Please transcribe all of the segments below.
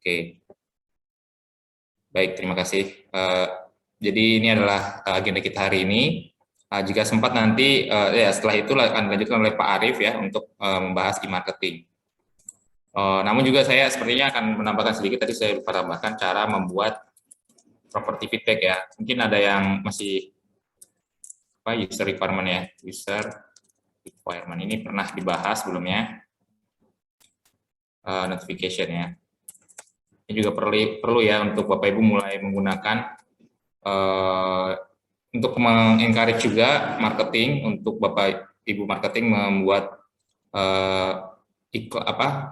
Oke, baik, terima kasih. Jadi ini adalah agenda kita hari ini. Jika sempat nanti, ya setelah itu akan dilanjutkan oleh Pak Arief ya untuk membahas e-marketing. Namun juga saya sepertinya akan menambahkan sedikit, tadi saya lupa tambahkan cara membuat property feedback ya. Mungkin ada yang masih user requirement ya, user requirement ini pernah dibahas sebelumnya, notification ya. Ini juga perlu ya untuk Bapak Ibu mulai menggunakan untuk mengencourage juga marketing, untuk Bapak Ibu marketing membuat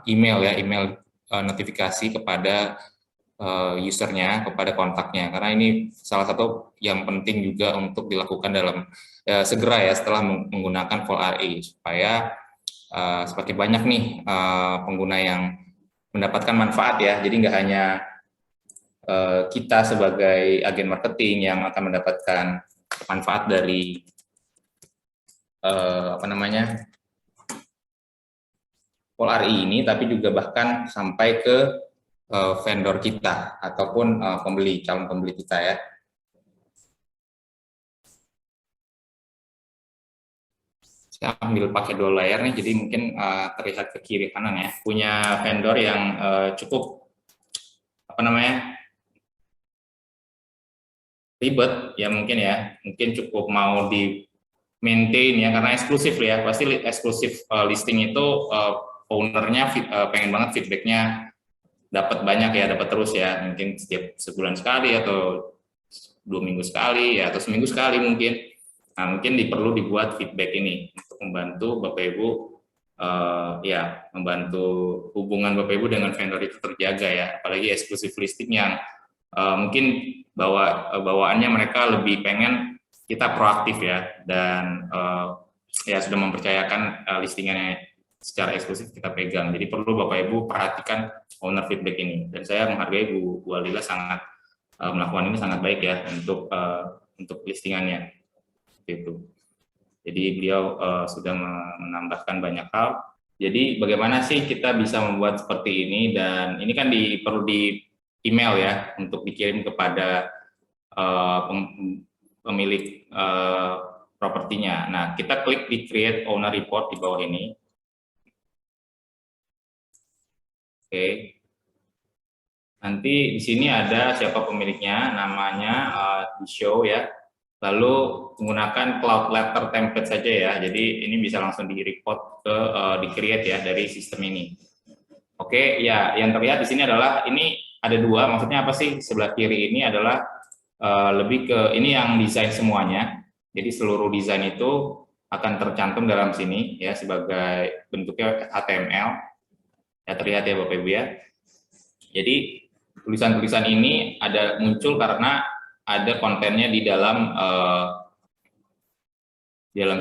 email ya, email notifikasi kepada usernya, kepada kontaknya, karena ini salah satu yang penting juga untuk dilakukan dalam segera ya setelah menggunakan Full RE, supaya semakin banyak nih pengguna yang mendapatkan manfaat ya. Jadi nggak hanya kita sebagai agen marketing yang akan mendapatkan manfaat dari Full RE ini, tapi juga bahkan sampai ke vendor kita ataupun calon pembeli kita ya. Saya ambil pakai dua layar nih, jadi mungkin terlihat ke kiri kanan ya. Punya vendor yang cukup ribet ya, mungkin cukup mau di maintain ya, karena eksklusif ya, pasti eksklusif listing itu ownernya pengen banget feedbacknya dapat banyak ya, dapat terus ya, mungkin setiap sebulan sekali atau 2 minggu sekali ya, atau seminggu sekali mungkin. Nah, mungkin perlu dibuat feedback ini untuk membantu Bapak Ibu ya, membantu hubungan Bapak Ibu dengan vendor itu terjaga ya, apalagi eksklusif listing yang mungkin bawaannya mereka lebih pengen kita proaktif ya, dan ya sudah mempercayakan listingannya secara eksklusif kita pegang. Jadi perlu Bapak Ibu perhatikan owner feedback ini, dan saya menghargai Bu Alila sangat melakukan ini sangat baik ya untuk listingannya itu. Jadi beliau sudah menambahkan banyak hal. Jadi bagaimana sih kita bisa membuat seperti ini, dan ini kan perlu di email ya untuk dikirim kepada pemilik propertinya. Nah, kita klik di create owner report di bawah ini. Oke. Nanti di sini ada siapa pemiliknya, namanya di show ya. Lalu menggunakan cloud letter template saja ya. Jadi ini bisa langsung di report ke di create ya dari sistem ini. Oke, ya yang terlihat di sini adalah ini ada dua. Maksudnya apa sih? Sebelah kiri ini adalah lebih ke ini yang desain semuanya. Jadi seluruh desain itu akan tercantum dalam sini ya sebagai bentuknya HTML. Ya terlihat ya Bapak Ibu ya. Jadi tulisan-tulisan ini ada muncul karena ada kontennya di dalam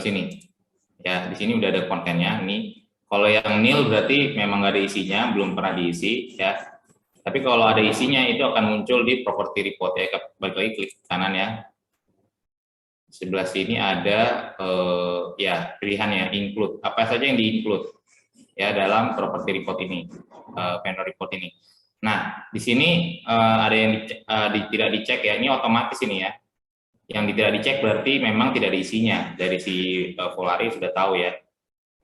sini. Ya, di sini udah ada kontennya nih. Kalau yang nil berarti memang nggak ada isinya, belum pernah diisi ya. Tapi kalau ada isinya itu akan muncul di property report ya. Balik lagi klik kanan ya. Sebelah sini ada ya pilihannya include, apa saja yang di-include ya dalam property report ini, vendor report ini. Nah, di sini ada yang tidak dicek ya, ini otomatis ini ya. Yang tidak dicek berarti memang tidak ada isinya, dari si Volari sudah tahu ya.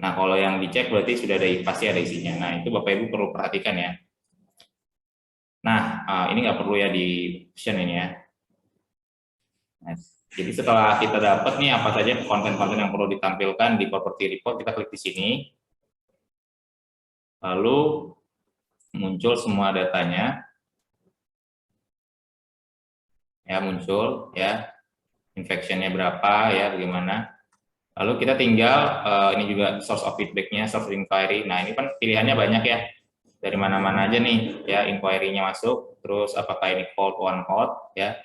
Nah, kalau yang dicek berarti sudah ada, pasti ada isinya. Nah, itu Bapak Ibu perlu perhatikan ya. Nah, ini nggak perlu ya di option ini ya. Nah, jadi setelah kita dapat nih apa saja konten-konten yang perlu ditampilkan di property report, kita klik di sini. Lalu muncul semua datanya. Ya, muncul ya. Infectionnya berapa ya, bagaimana. Lalu kita tinggal ini juga source of feedback-nya, source inquiry. Nah, ini kan pilihannya banyak ya. Dari mana-mana aja nih ya inquiry-nya masuk, terus apakah ini cold one hot ya.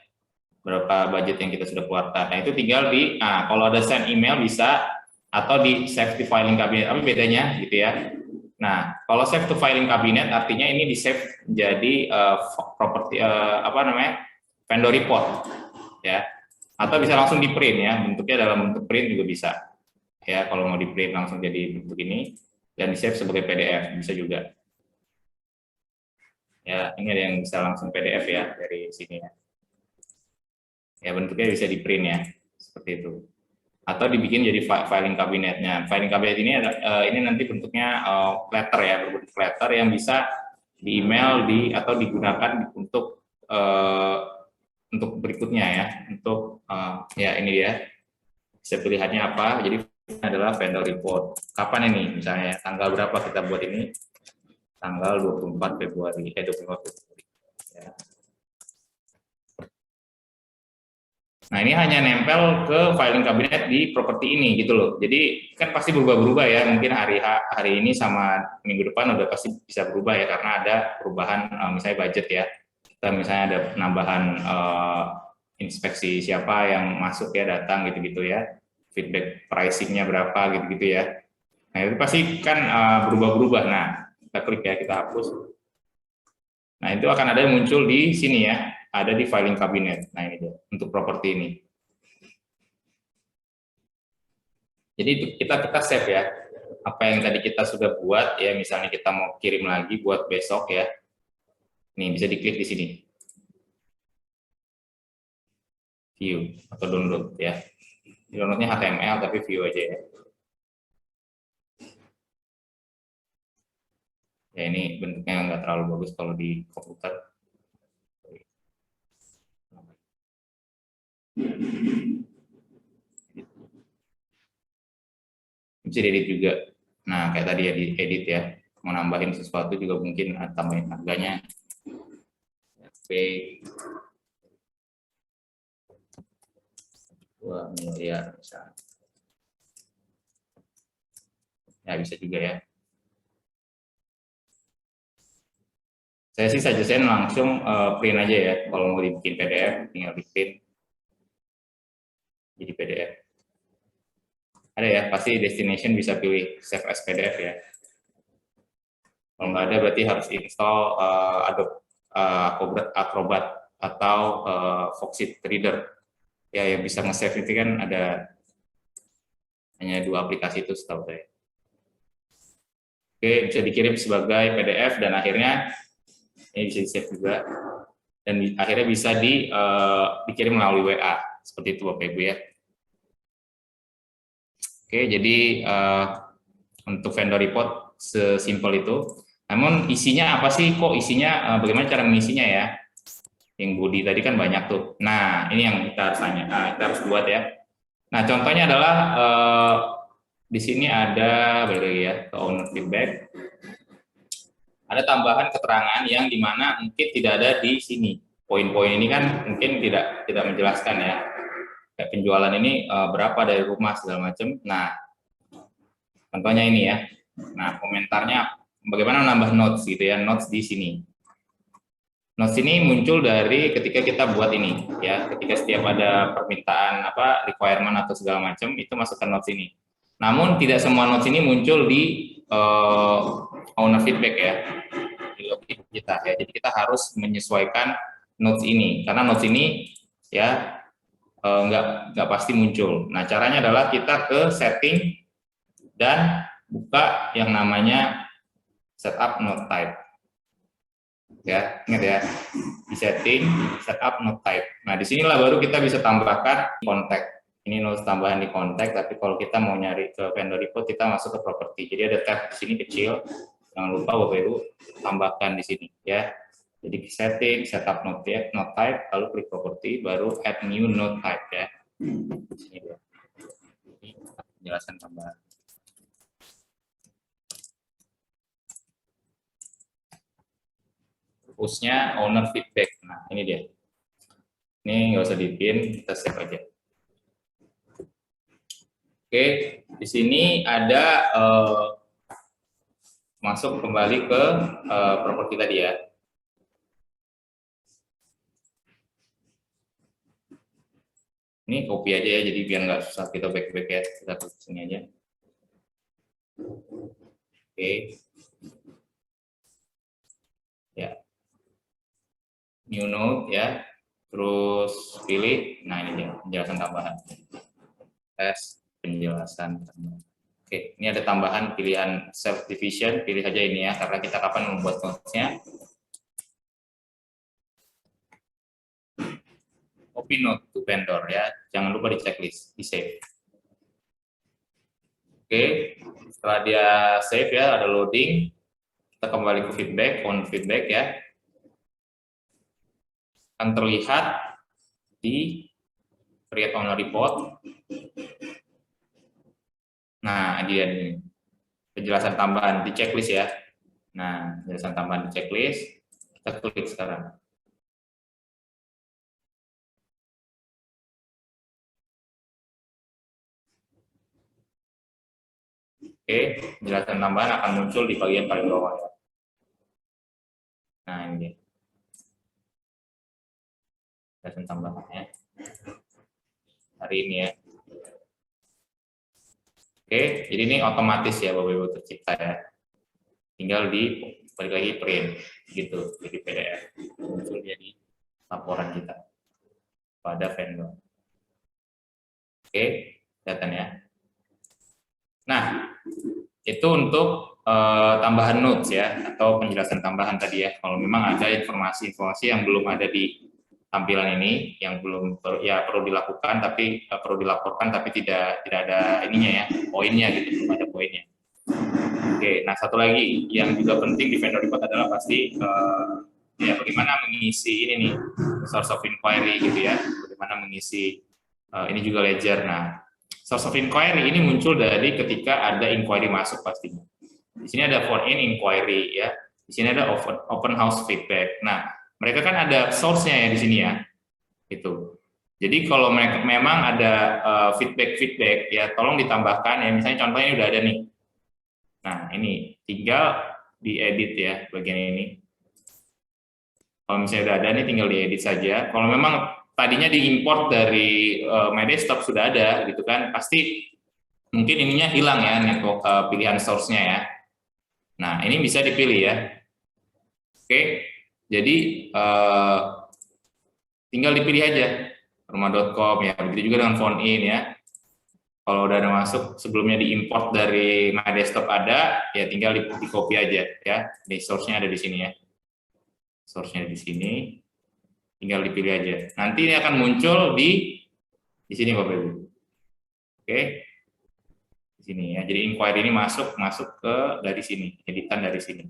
Berapa budget yang kita sudah keluarkan. Nah, itu tinggal kalau ada send email bisa, atau di save to filing cabinet. Apa bedanya gitu ya. Nah, kalau save to filing cabinet artinya ini di save jadi property vendor report ya. Atau bisa langsung di print ya, bentuknya dalam bentuk print juga bisa ya. Kalau mau di print langsung jadi bentuk ini dan di save sebagai PDF bisa juga. Ya, ini ada yang bisa langsung PDF ya dari sini ya. Ya, bentuknya bisa di print ya, seperti itu. Atau dibikin jadi filing kabinetnya. Filing kabinet ini ada, ini nanti bentuknya letter ya, berbentuk letter yang bisa di email atau digunakan untuk berikutnya ya, untuk ya ini dia, bisa pilihannya apa. Jadi adalah vendor report. Kapan ini misalnya tanggal berapa kita buat ini? Tanggal 24 Februari, 24 Februari. Ya. Nah, ini hanya nempel ke filing kabinet di properti ini gitu loh. Jadi kan pasti berubah-berubah ya. Mungkin hari ini sama minggu depan udah pasti bisa berubah ya karena ada perubahan misalnya budget ya. Kita misalnya ada penambahan inspeksi siapa yang masuk ya, datang gitu-gitu ya. Feedback pricing-nya berapa gitu-gitu ya. Nah, itu pasti kan berubah-berubah. Nah, kita klik ya, kita hapus. Nah, itu akan ada yang muncul di sini ya, ada di filing kabinet. Nah, ini dia, untuk properti ini. Jadi kita save ya, apa yang tadi kita sudah buat ya, misalnya kita mau kirim lagi buat besok ya. Nih, bisa diklik di sini. View atau download ya. Downloadnya HTML tapi view aja ya. Ya, ini bentuknya nggak terlalu bagus kalau di komputer. Bisa diedit juga. Nah, kayak tadi ya diedit ya. Mau nambahin sesuatu juga mungkin tambahin harganya. Oke. 2 miliar misalnya. Ya, bisa juga ya. Saya sih suggest langsung print aja ya. Kalau mau dibikin PDF, tinggal di print jadi PDF. Ada ya, pasti destination bisa pilih save as PDF ya. Kalau nggak ada berarti harus install Adobe Acrobat atau Foxit Reader. Ya, yang bisa nge-save itu kan ada hanya 2 aplikasi itu setahu saya. Oke, bisa dikirim sebagai PDF dan akhirnya ini bisa di-save juga dan akhirnya bisa dikirim melalui WA seperti itu Bapak Ibu ya. Oke, jadi untuk vendor report sesimpel itu. Namun isinya apa sih? Kok isinya bagaimana cara mengisinya ya? Yang body tadi kan banyak tuh. Nah, ini yang kita harus tanya. Nah, kita harus buat ya. Nah, contohnya adalah di sini ada lagi ya, ke owner feedback. Ada tambahan keterangan yang dimana mungkin tidak ada di sini. Poin-poin ini kan mungkin tidak menjelaskan ya. Kayak penjualan ini berapa dari rumah segala macam. Nah, contohnya ini ya. Nah, komentarnya bagaimana menambah notes gitu ya, notes di sini. Notes ini muncul dari ketika kita buat ini ya, ketika setiap ada permintaan requirement atau segala macam itu masukkan notes ini. Namun tidak semua notes ini muncul di owner feedback ya, di login kita ya. Jadi kita harus menyesuaikan notes ini karena notes ini ya nggak pasti muncul. Nah, caranya adalah kita ke setting dan buka yang namanya setup note type. Ya, ingat ya, di setting, setup note type. Nah, disinilah baru kita bisa tambahkan kontak. Ini notes tambahan di kontak, tapi kalau kita mau nyari ke vendor report, kita masuk ke properti. Jadi ada tab di sini kecil, jangan lupa Bapak Ibu tambahkan di sini ya. Jadi setting, setup note type, lalu klik properti, baru add new note type ya. Ini dia. Ini penjelasan tambahan. Push-nya owner feedback. Nah, ini dia. Ini nggak usah dipin, kita save aja. Oke, di sini ada masuk kembali ke properti tadi ya. Ini copy aja ya, jadi biar nggak susah kita back ya, kita klik sini aja. Oke, ya, new note ya, terus pilih. Nah, ini dia penjelasan tambahan. Tes penjelasan tambahan. Oke, ini ada tambahan pilihan self division, pilih aja ini ya, karena kita kapan membuat notes-nya. copy note to vendor ya. Jangan lupa di checklist, di save. Oke, setelah dia save ya, ada loading, kita kembali ke feedback, on feedback ya. Akan terlihat di create owner report. Nah, dia nih penjelasan tambahan di checklist ya. Nah, penjelasan tambahan di checklist, kita klik sekarang. Oke, penjelasan tambahan akan muncul di bagian paling bawah ya. Nah, ini dia. Penjelasan tambahannya hari ini ya. Oke, jadi ini otomatis ya Bapak Ibu tercipta ya. Tinggal di balik lagi print gitu, jadi PDF muncul jadi laporan kita pada vendor. Oke, kelihatan ya. Nah, itu untuk tambahan notes ya, atau penjelasan tambahan tadi ya. Kalau memang ada informasi-informasi yang belum ada di tampilan ini, yang belum ya perlu dilakukan, tapi perlu dilaporkan, tapi tidak ada ininya ya, poinnya gitu, belum ada poinnya. Oke, nah satu lagi yang juga penting di vendor report adalah pasti ya bagaimana mengisi ini nih source of inquiry gitu ya, bagaimana mengisi ini juga ledger. Nah, source of inquiry ini muncul dari ketika ada inquiry masuk pastinya. Di sini ada phone in inquiry ya, di sini ada open house feedback. Nah, mereka kan ada source-nya ya di sini ya, itu. Jadi kalau mereka memang ada feedback ya, tolong ditambahkan ya. Misalnya contohnya ini udah ada nih. Nah, ini tinggal diedit ya bagian ini. Kalau misalnya udah ada nih tinggal diedit saja. Kalau memang tadinya diimport dari My Desktop sudah ada gitu kan, pasti mungkin ininya hilang ya network pilihan source-nya ya. Nah, ini bisa dipilih ya. Oke. Jadi tinggal dipilih aja rumah.com ya. Begitu juga dengan phone in ya. Kalau udah ada masuk sebelumnya diimport dari My Desktop ada, ya tinggal di copy aja ya. Di source-nya ada di sini ya. Source-nya di sini. Tinggal dipilih aja. Nanti ini akan muncul di sini Bapak Ibu. Oke. Di sini ya. Jadi inquiry ini masuk ke dari sini, editan dari sini.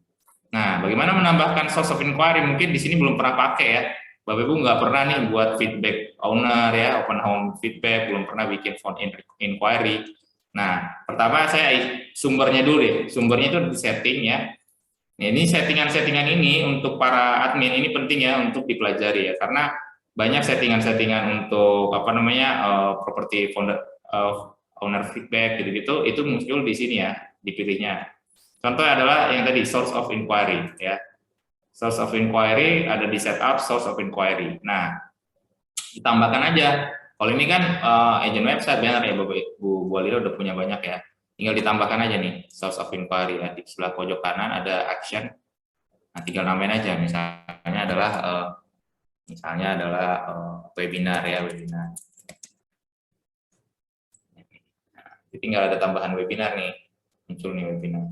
Nah, bagaimana menambahkan source of inquiry? Mungkin di sini belum pernah pakai ya. Bapak Ibu nggak pernah nih buat feedback owner ya, open home feedback, belum pernah bikin phone inquiry. Nah, pertama saya sumbernya dulu deh. Sumbernya itu di setting ya. Nah, ini settingan-settingan ini untuk para admin ini penting ya untuk dipelajari ya, karena banyak settingan-settingan untuk apa namanya property owner feedback gitu-gitu itu muncul di sini ya, dipilihnya. Contohnya adalah yang tadi source of inquiry ya. Source of inquiry ada di setup source of inquiry. Nah, ditambahkan aja. Kalau ini kan agent website benar ya Bu Alira udah punya banyak ya. Tinggal ditambahkan aja nih source of inquiry ya, di sebelah pojok kanan ada action. Nah, tinggal namain aja. Misalnya adalah webinar ya, webinar. Nah, tinggal ada tambahan webinar nih, muncul nih webinar.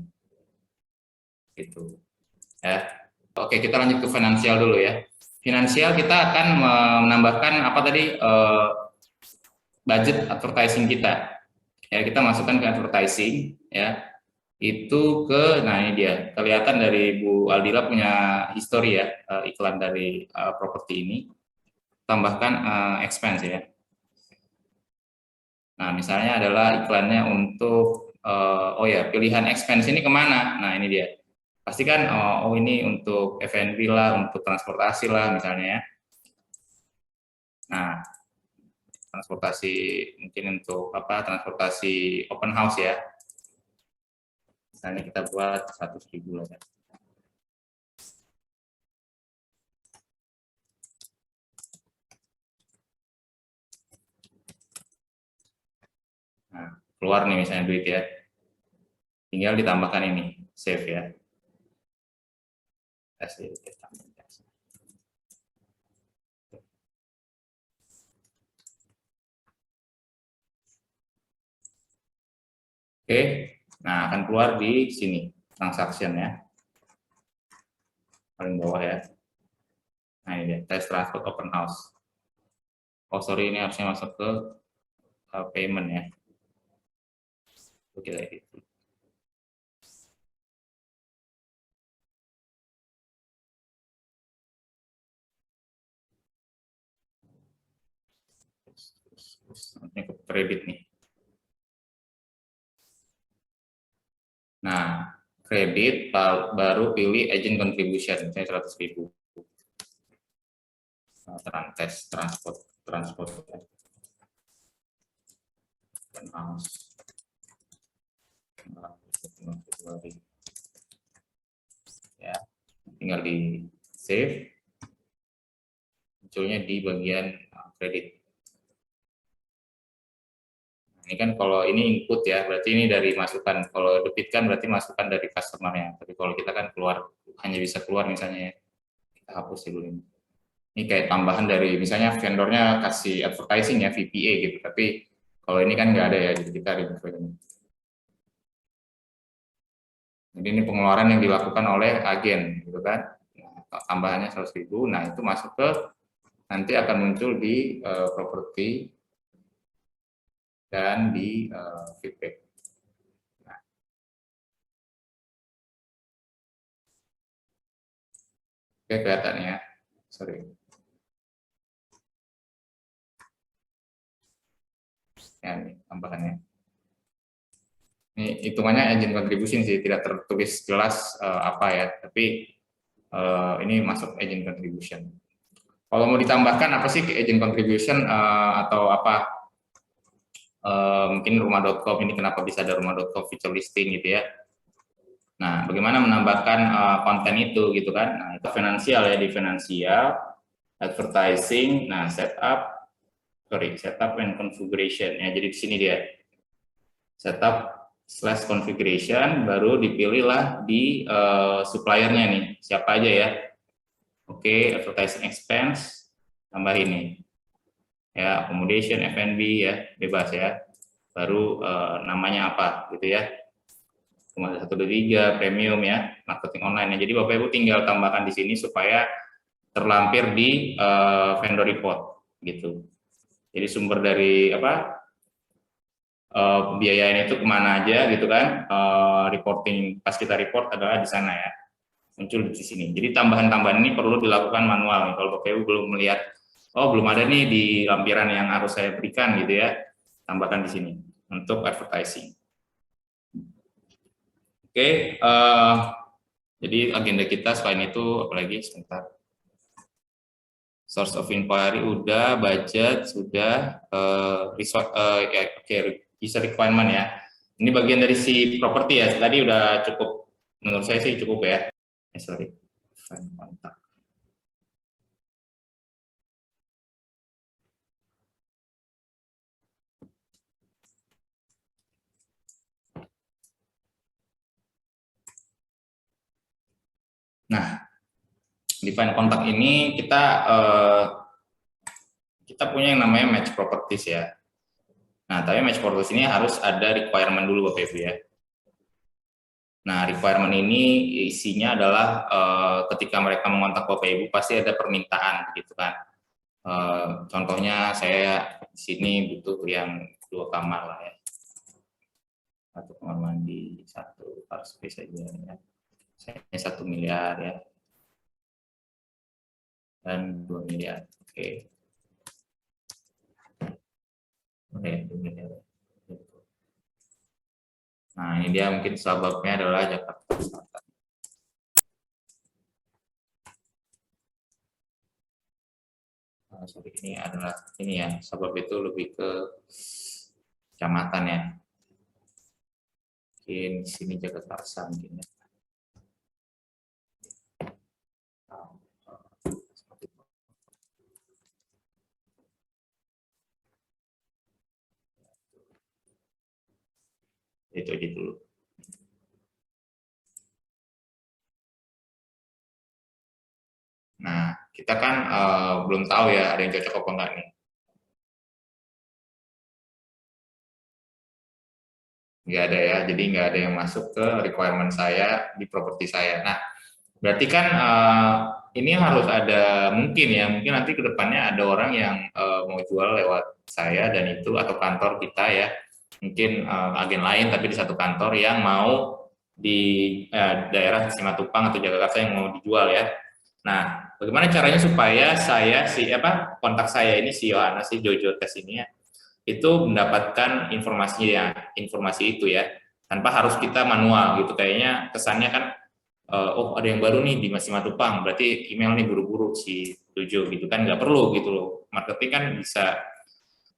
Gitu. Ya. Oke, kita lanjut ke finansial dulu ya. Finansial kita akan menambahkan apa tadi budget advertising kita. Ya, kita masukkan ke advertising ya. Itu nah ini dia. Kelihatan dari Bu Aldila punya history ya, iklan dari properti ini. Tambahkan expense ya. Nah, misalnya adalah iklannya untuk oh ya, pilihan expense ini kemana? Nah, ini dia. Pastikan oh ini untuk F&B lah, untuk transportasi lah misalnya ya. Nah, transportasi mungkin untuk apa? Transportasi open house ya. Misalnya kita buat 100.000 lah ya. Nah, keluar nih misalnya duit ya. Tinggal ditambahkan ini, save ya. Oke, nah akan keluar di sini transaction ya, paling bawah ya. Nah ini dia, test transport open house. Oh sorry, ini harusnya masuk ke payment ya. Oke, gitu. Ini ke kredit nih. Nah, kredit baru pilih agent contribution, misalnya 100.000. Transport ya, tinggal di save, munculnya di bagian kredit. Ini kan kalau ini input ya, berarti ini dari masukan. Kalau debit kan berarti masukan dari customer-nya. Tapi kalau kita kan keluar, hanya bisa keluar misalnya ya. Kita hapus dulu ini. Ini kayak tambahan dari misalnya vendornya kasih advertising ya, VPA gitu. Tapi kalau ini kan nggak ada ya, jadi kita remove ini. Jadi ini pengeluaran yang dilakukan oleh agen gitu kan. Nah, tambahannya 100.000. Nah, itu masuk ke nanti akan muncul di properti dan di feedback. Nah, oke, kelihatan ya. Sorry. Ya, ini tambahannya. Ini hitungannya agent contribution sih, tidak tertulis jelas apa ya, tapi ini masuk agent contribution. Kalau mau ditambahkan apa sih agent contribution atau apa? Mungkin rumah.com ini kenapa bisa ada rumah.com feature listing gitu ya. Nah, bagaimana menambahkan konten itu gitu kan? Nah, itu finansial ya, di finansial, advertising, nah setup and configuration ya. Jadi di sini dia setup/configuration, baru dipilihlah di suppliernya nih, siapa aja ya. Oke, advertising expense, tambah ini. Ya, accommodation, F&B ya, bebas ya. Baru namanya apa gitu ya. Cuma 123 premium ya, marketing online ya. Jadi Bapak Ibu tinggal tambahkan di sini supaya terlampir di vendor report gitu. Jadi sumber dari apa biayanya itu kemana aja gitu kan, reporting pas kita report adalah di sana ya, muncul di sini. Jadi tambahan-tambahan ini perlu dilakukan manual nih. Kalau Bapak Ibu belum melihat, oh belum ada nih di lampiran yang harus saya berikan gitu ya, tambahkan di sini untuk advertising. Oke, jadi agenda kita selain itu apalagi sebentar. Source of inquiry udah, budget sudah, ya, oke, user requirement ya. Ini bagian dari si properti ya. Tadi udah cukup, menurut saya sih cukup ya. Sorry, kontak. Nah, define kontak ini kita punya yang namanya match properties ya. Nah, tapi match properties ini harus ada requirement dulu Bapak Ibu ya. Nah, requirement ini isinya adalah ketika mereka mengontak Bapak Ibu pasti ada permintaan gitu kan. Contohnya saya di sini butuh yang 2 kamar lah ya. 1 kamar mandi, 1 car space saja ya. Saya 1 miliar ya. Dan 2 miliar. Oke. Oke, 2 miliar. Nah, ini dia mungkin sebabnya adalah Jakarta Selatan. Nah, sorry, ini adalah ini ya, sebab itu lebih ke kecamatan ya. Mungkin di sini Jakarta mungkin ya. Itu aja dulu. Nah, kita kan belum tahu ya ada yang cocok apa enggak nih. Nggak ada ya, jadi nggak ada yang masuk ke requirement saya di properti saya. Nah, berarti kan ini harus ada mungkin ya, mungkin nanti ke depannya ada orang yang mau jual lewat saya dan itu atau kantor kita ya, mungkin agen lain tapi di satu kantor yang mau di daerah Simatupang atau Jakarta yang mau dijual ya. Nah, bagaimana caranya supaya saya kontak saya ini si Yohana si Jojo Tes ini ya, itu mendapatkan informasi itu ya, tanpa harus kita manual gitu. Kayaknya kesannya kan oh ada yang baru nih di Simatupang, berarti email nih buru-buru si Jojo gitu kan, nggak perlu gitu loh. Marketing kan bisa,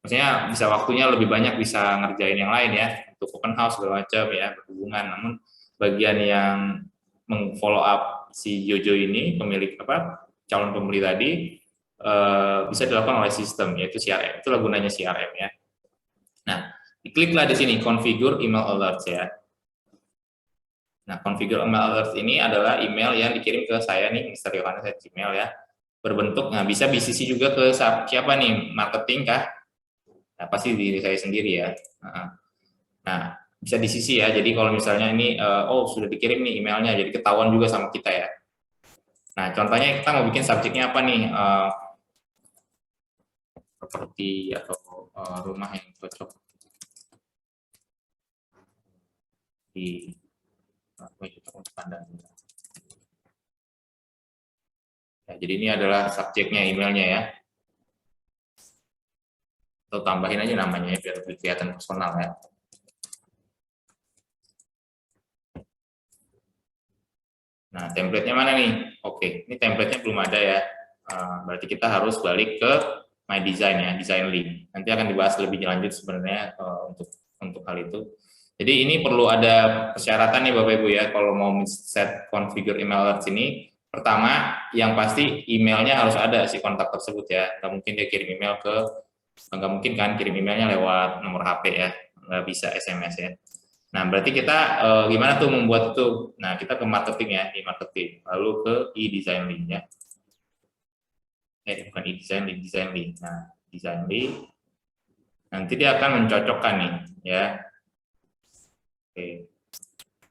maksudnya bisa waktunya lebih banyak, bisa ngerjain yang lain ya, untuk open house segala macam ya, berhubungan. Namun bagian yang meng-follow up si Jojo ini, pemilik calon pembeli tadi, bisa dilakukan oleh sistem, yaitu CRM. Itulah gunanya CRM ya. Nah, dikliklah di sini configure email alerts ya. Nah, configure email alert ini adalah email yang dikirim ke saya nih, Mr. Yohanes @gmail ya. Berbentuk, nah bisa BCC juga ke siapa nih, marketing kah? Nah, pasti diri saya sendiri ya. Nah, bisa di sisi ya. Jadi kalau misalnya ini, oh sudah dikirim nih emailnya, jadi ketahuan juga sama kita ya. Nah, contohnya kita mau bikin subjeknya apa nih? Properti atau rumah yang cocok di pandang. Ya, jadi ini adalah subjeknya, emailnya ya. Atau tambahin aja namanya ya, biar lebih kelihatan personal ya. Nah, template-nya mana nih? Oke, ini template-nya belum ada ya. Berarti kita harus balik ke My Design ya, Design Link. Nanti akan dibahas lebih lanjut sebenarnya untuk hal itu. Jadi ini perlu ada persyaratan nih Bapak Ibu ya, kalau mau set configure email alerts ini. Pertama, yang pasti emailnya harus ada si kontak tersebut ya. Nggak mungkin dia kirim email nggak mungkin kan kirim emailnya lewat nomor HP ya, nggak bisa SMS ya. Nah, berarti kita gimana tuh membuat itu? Nah, kita ke marketing ya, di marketing, lalu ke e-design link ya. Bukan e-design link, design link. Nah, design link, nanti dia akan mencocokkan nih, ya. Oke,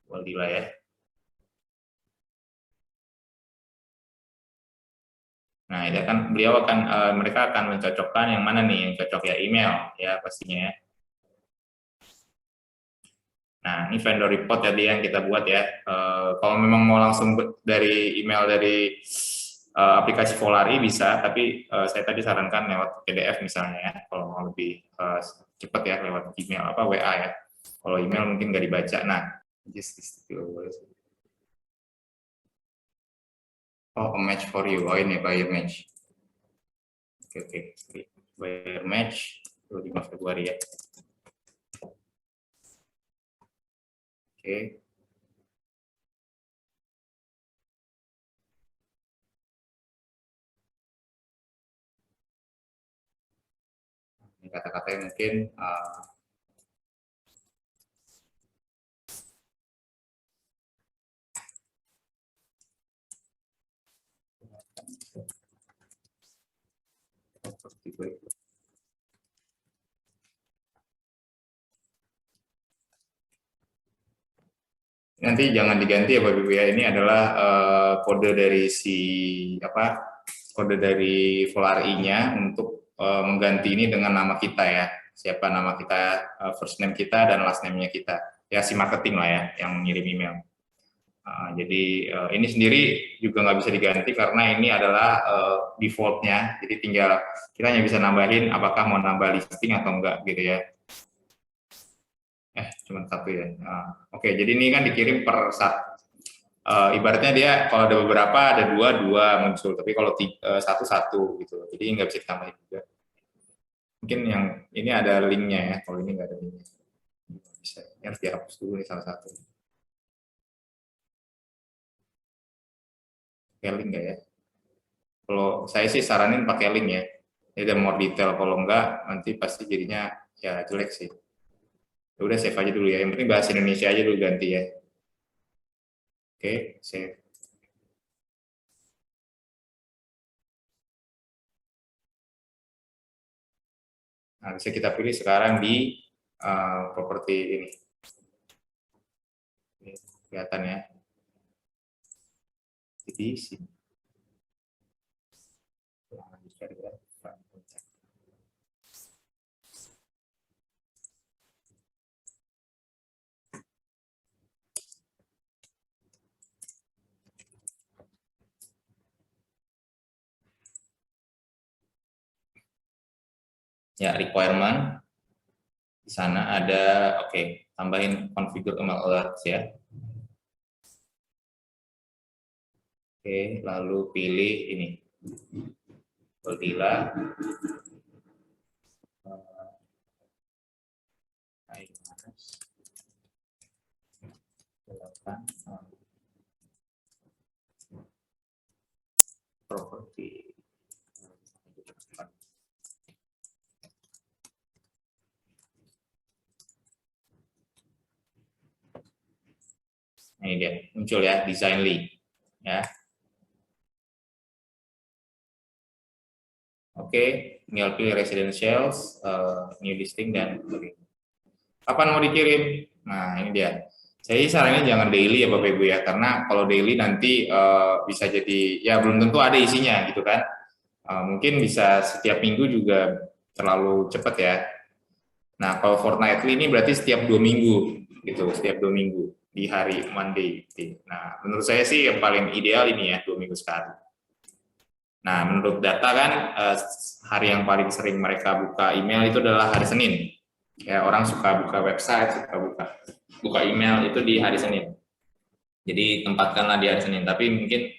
boleh ya. Nah, itu akan mereka akan mencocokkan yang mana nih yang cocok ya, email ya pastinya ya. Nah, ini vendor report tadi yang kita buat ya. Kalau memang mau langsung dari email dari aplikasi Volari bisa, tapi saya tadi sarankan lewat PDF misalnya ya, kalau mau lebih cepat ya lewat email WA ya. Kalau email mungkin nggak dibaca. Nah, oh, a match for you. Oh ini buyer match. Oke. Buyer match 25 Februari ya. Oke. Ini kata-kata yang mungkin nanti jangan diganti ya Bapak Ibu ya. Ini adalah kode dari kode dari Volari-nya untuk mengganti ini dengan nama kita ya. Siapa nama kita, first name kita dan last name-nya kita. Ya si marketing lah ya yang ngirim email. Jadi ini sendiri juga nggak bisa diganti karena ini adalah default-nya. Jadi tinggal kita hanya bisa nambahin apakah mau nambah listing atau enggak gitu ya. Cuma satu ya. Oke, jadi ini kan dikirim per ibaratnya dia kalau ada beberapa ada dua muncul, tapi kalau satu satu gitu. Jadi nggak bisa ditambahin juga. Mungkin yang ini ada linknya ya. Kalau ini nggak ada linknya, bisa. Ini harus dihapus dulu nih salah satu. Pakai link nggak ya? Kalau saya sih saranin pakai link ya. Ini ada more detail. Kalau enggak nanti pasti jadinya ya jelek sih. Ya udah save aja dulu ya. Yang penting bahasa Indonesia aja dulu ganti ya. Oke, save. Nah, bisa kita pilih sekarang di properti ini. Ini kelihatan ya. Jadi sini. Ya, requirement di sana ada, oke, tambahin configure email alerts ya. Oke, lalu pilih ini, Godzilla. Properti. Nah, ini dia, muncul ya, Designly. Ya. Oke, tinggal pilih residentials, new listing, dan kapan mau dikirim. Nah, ini dia. Saya sarannya jangan daily ya Bapak Ibu ya, karena kalau daily nanti bisa jadi, ya belum tentu ada isinya gitu kan. Mungkin bisa setiap minggu juga terlalu cepat ya. Nah, kalau fortnightly ini berarti setiap 2 minggu gitu, setiap 2 minggu di hari Monday. Nah, menurut saya sih yang paling ideal ini ya, 2 minggu sekali. Nah, menurut data kan hari yang paling sering mereka buka email itu adalah hari Senin. Ya, orang suka buka website, suka buka email itu di hari Senin. Jadi tempatkanlah di hari Senin. Tapi mungkin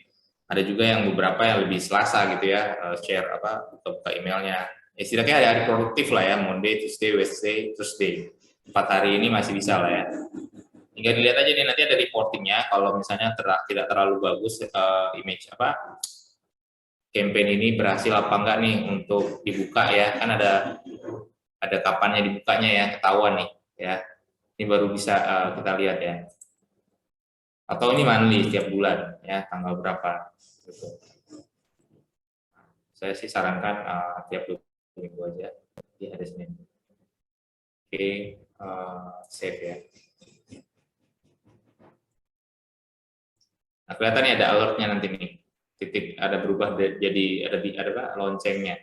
ada juga yang beberapa yang lebih Selasa gitu ya, share buka emailnya. Setidaknya ada hari produktif lah ya, Monday, Tuesday, Wednesday, Thursday. 4 hari ini masih bisa lah ya. Tinggal dilihat aja nih, nanti ada reportingnya. Kalau misalnya tidak terlalu bagus image campaign ini berhasil apa enggak nih untuk dibuka ya, kan ada kapannya dibukanya ya, ketahuan nih ya. Ini baru bisa kita lihat ya. Atau ini monthly setiap bulan ya, tanggal berapa gitu. Saya sih sarankan tiap 2 minggu aja di hari Senin. Oke, save ya. Nah, kelihatan nih ada alertnya nanti nih. Titik ada berubah jadi ada loncengnya.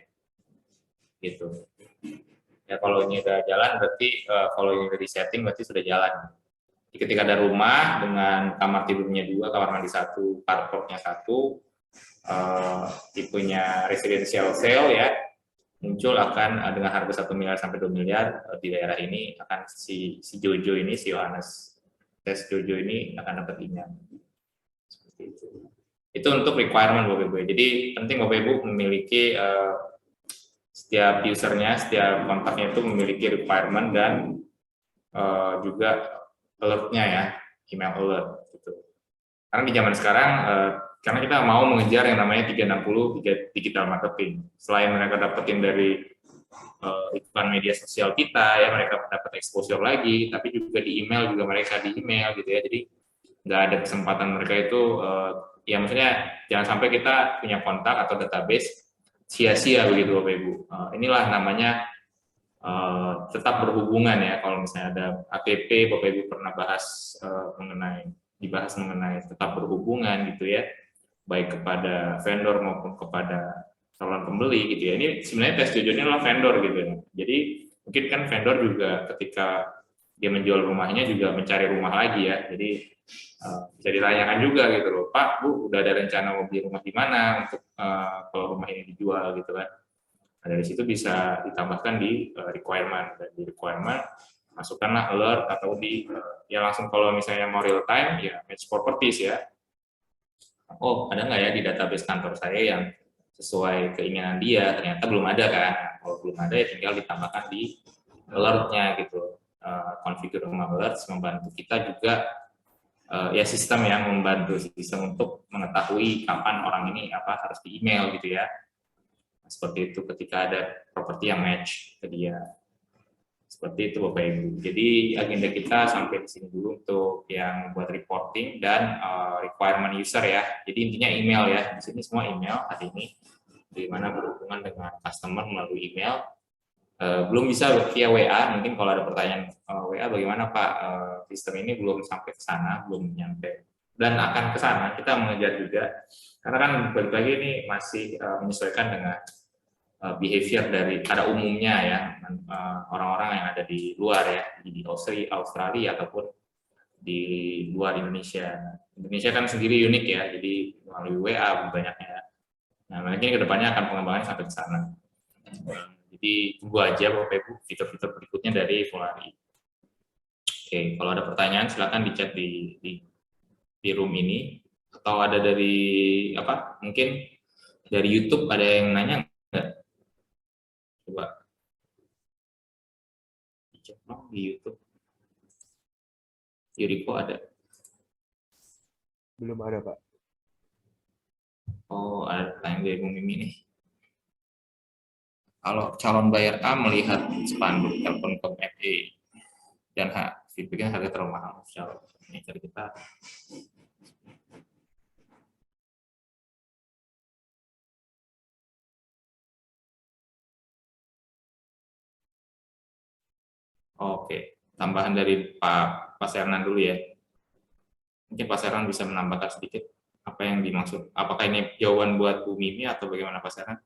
Gitu. Ya kalau ini udah jalan berarti kalau ini udah disetting berarti sudah jalan. Jadi ketika ada rumah dengan kamar tidurnya 2, kamar mandi 1, carportnya 1, tipenya residential sale ya, muncul akan dengan harga 1 miliar sampai 2 miliar di daerah ini akan si Jojo ini, si Yohanes tes Jojo ini akan dapat email. Seperti itu. Itu untuk requirement Bapak Ibu. Jadi penting Bapak Ibu memiliki setiap usernya, setiap kontaknya itu memiliki requirement dan juga alertnya ya, email alert gitu. Karena di zaman sekarang karena kita mau mengejar yang namanya 360 digital marketing. Selain mereka dapetin dari iklan media sosial kita ya, mereka dapat exposure lagi, tapi juga di email juga mereka di email gitu ya. Jadi nggak ada kesempatan mereka itu ya maksudnya jangan sampai kita punya kontak atau database sia-sia begitu Bapak Ibu. Inilah namanya tetap berhubungan ya. Kalau misalnya ada APP Bapak Ibu pernah dibahas mengenai tetap berhubungan gitu ya, baik kepada vendor maupun kepada calon pembeli gitu ya. Ini sebenarnya tes Jojo ini adalah vendor gitu ya. Jadi mungkin kan vendor juga ketika dia menjual rumahnya juga mencari rumah lagi ya. Jadi bisa ditanyakan juga gitu loh, Pak, Bu, udah ada rencana mau beli rumah di mana untuk kalau rumah ini dijual gitu kan. Nah, dari situ bisa ditambahkan di requirement, dan di requirement masukkanlah alert atau ya langsung kalau misalnya mau real time ya match properties ya. Oh, ada nggak ya di database kantor saya yang sesuai keinginan dia, ternyata belum ada kan. Kalau belum ada ya tinggal ditambahkan di alertnya gitu. Configure alerts membantu kita juga ya sistem yang membantu sistem untuk mengetahui kapan orang ini harus di email gitu ya. Seperti itu ketika ada properti yang match ke dia. Seperti itu Bapak Ibu. Jadi agenda kita sampai di sini dulu untuk yang buat reporting dan requirement user ya. Jadi intinya email ya. Di sini semua email hari ini, di mana berhubungan dengan customer melalui email. Belum bisa via WA. Mungkin kalau ada pertanyaan WA bagaimana Pak, sistem ini belum sampai ke sana, belum nyampe. Dan akan ke sana kita mengejar juga. Karena kan balik lagi ini masih menyesuaikan dengan behavior pada umumnya ya, orang-orang yang ada di luar ya, di Australia ataupun di luar Indonesia. Indonesia kan sendiri unik ya, jadi melalui WA banyaknya. Nah, mungkin kedepannya akan pengembangan sampai ke sana. Jadi tunggu aja Bapak Ibu fitur-fitur berikutnya dari Polari. Oke, kalau ada pertanyaan silakan di chat di room ini, atau ada dari apa? Mungkin dari YouTube ada yang nanya nggak? Coba dicek dong di YouTube. Yuriko ada? Belum ada, Pak. Oh, ada pertanyaan dari Bu Mimi nih. Kalau calon bayar A melihat spanduk Telkomsel FE dan feedbacknya harga terlalu mahal, ini dari kita. Oke, tambahan dari Pak Sernan dulu ya. Mungkin Pak Sernan bisa menambahkan sedikit apa yang dimaksud. Apakah ini jawaban buat Bu Mimi atau bagaimana Pak Sernan?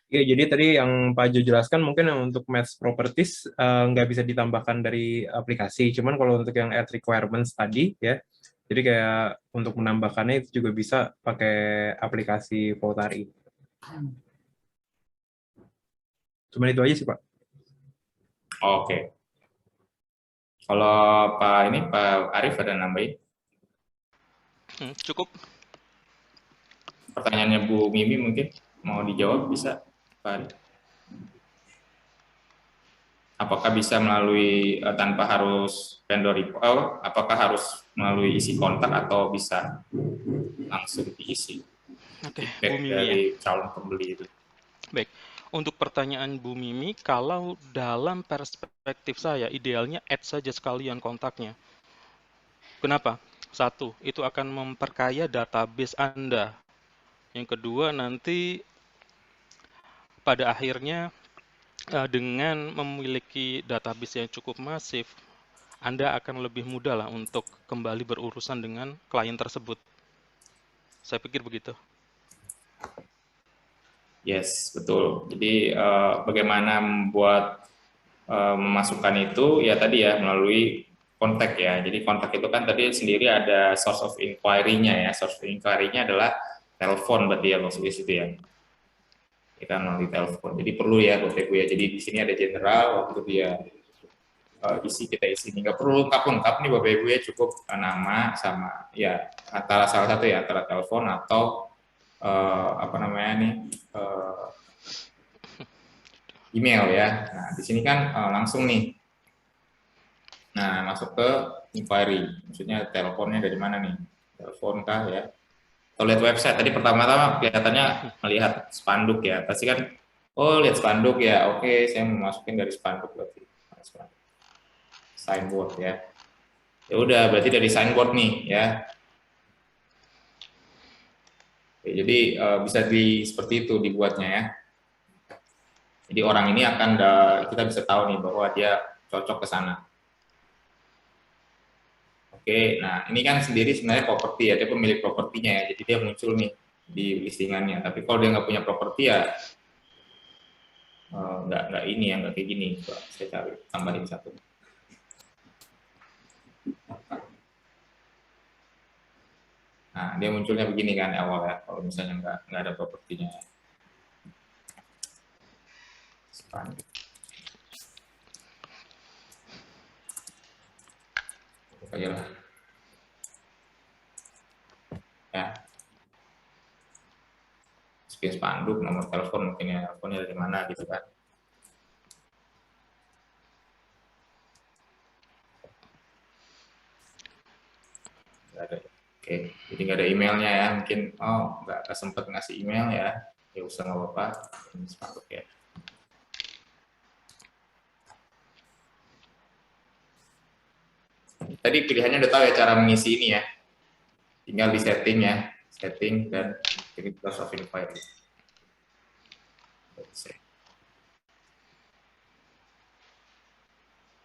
Ya, jadi tadi yang Pak Jo jelaskan mungkin yang untuk match properties nggak bisa ditambahkan dari aplikasi. Cuman kalau untuk yang add requirements tadi ya, jadi kayak untuk menambahkannya itu juga bisa pakai aplikasi Poltari. Cuman itu aja sih, Pak. Oke. Kalau Pak Arif ada nambahin? Cukup. Pertanyaannya Bu Mimi mungkin mau dijawab bisa Pak Arif? Apakah bisa melalui tanpa harus vendor apakah harus melalui isi kontak atau bisa langsung diisi? Oke, Feedback Bu Mimi dari ya. calon pembeli itu. Baik. Untuk pertanyaan Bu Mimi, kalau dalam perspektif saya, idealnya add saja sekalian kontaknya. Kenapa? Satu, itu akan memperkaya database Anda. Yang kedua, nanti pada akhirnya dengan memiliki database yang cukup masif, Anda akan lebih mudah lah untuk kembali berurusan dengan klien tersebut. Saya pikir begitu. Yes, betul. Jadi bagaimana membuat memasukkan itu ya tadi ya melalui kontak ya. Jadi kontak itu kan tadi sendiri ada source of inquiry-nya ya. Source of inquiry-nya adalah telepon berarti ya maksudnya situ ya. Kita melalui telepon. Jadi perlu ya Bapak Ibu ya. Jadi di sini ada general waktu dia kita isi nggak perlu lengkap nih Bapak Ibu ya, cukup nama sama ya antara salah satu ya antara telepon atau apa namanya nih email ya. Nah di sini kan langsung nih. Nah masuk ke inquiry, maksudnya teleponnya dari mana nih? Telepon kah ya? Atau lihat website. Tadi pertama-tama kelihatannya melihat spanduk ya. Pasti kan, oh lihat spanduk ya. Oke, saya mau masukin dari spanduk berarti. Signboard ya. Ya udah, berarti dari signboard nih ya. Oke, jadi bisa seperti itu dibuatnya ya. Jadi orang ini akan kita bisa tahu nih bahwa dia cocok ke sana. Oke, nah ini kan sendiri sebenarnya properti ya, dia pemilik propertinya ya, jadi dia muncul nih di listingannya. Tapi kalau dia nggak punya properti ya nggak ini ya, nggak kayak gini. Coba saya cari tambahin satu. Nah, dia munculnya begini kan awal ya, kalau misalnya nggak ada propertinya. Aja lah. Ya. Spanduk, nomor telepon mungkin ya, teleponnya dari mana gitu kan. Nggak ada. Oke, jadi nggak ada emailnya ya, mungkin nggak sempat ngasih email ya, ya usah nggak apa-apa, ini spanduk ya. Tadi pilihannya udah tahu ya cara mengisi ini ya, tinggal di setting ya, setting dan pilih source of inquiry.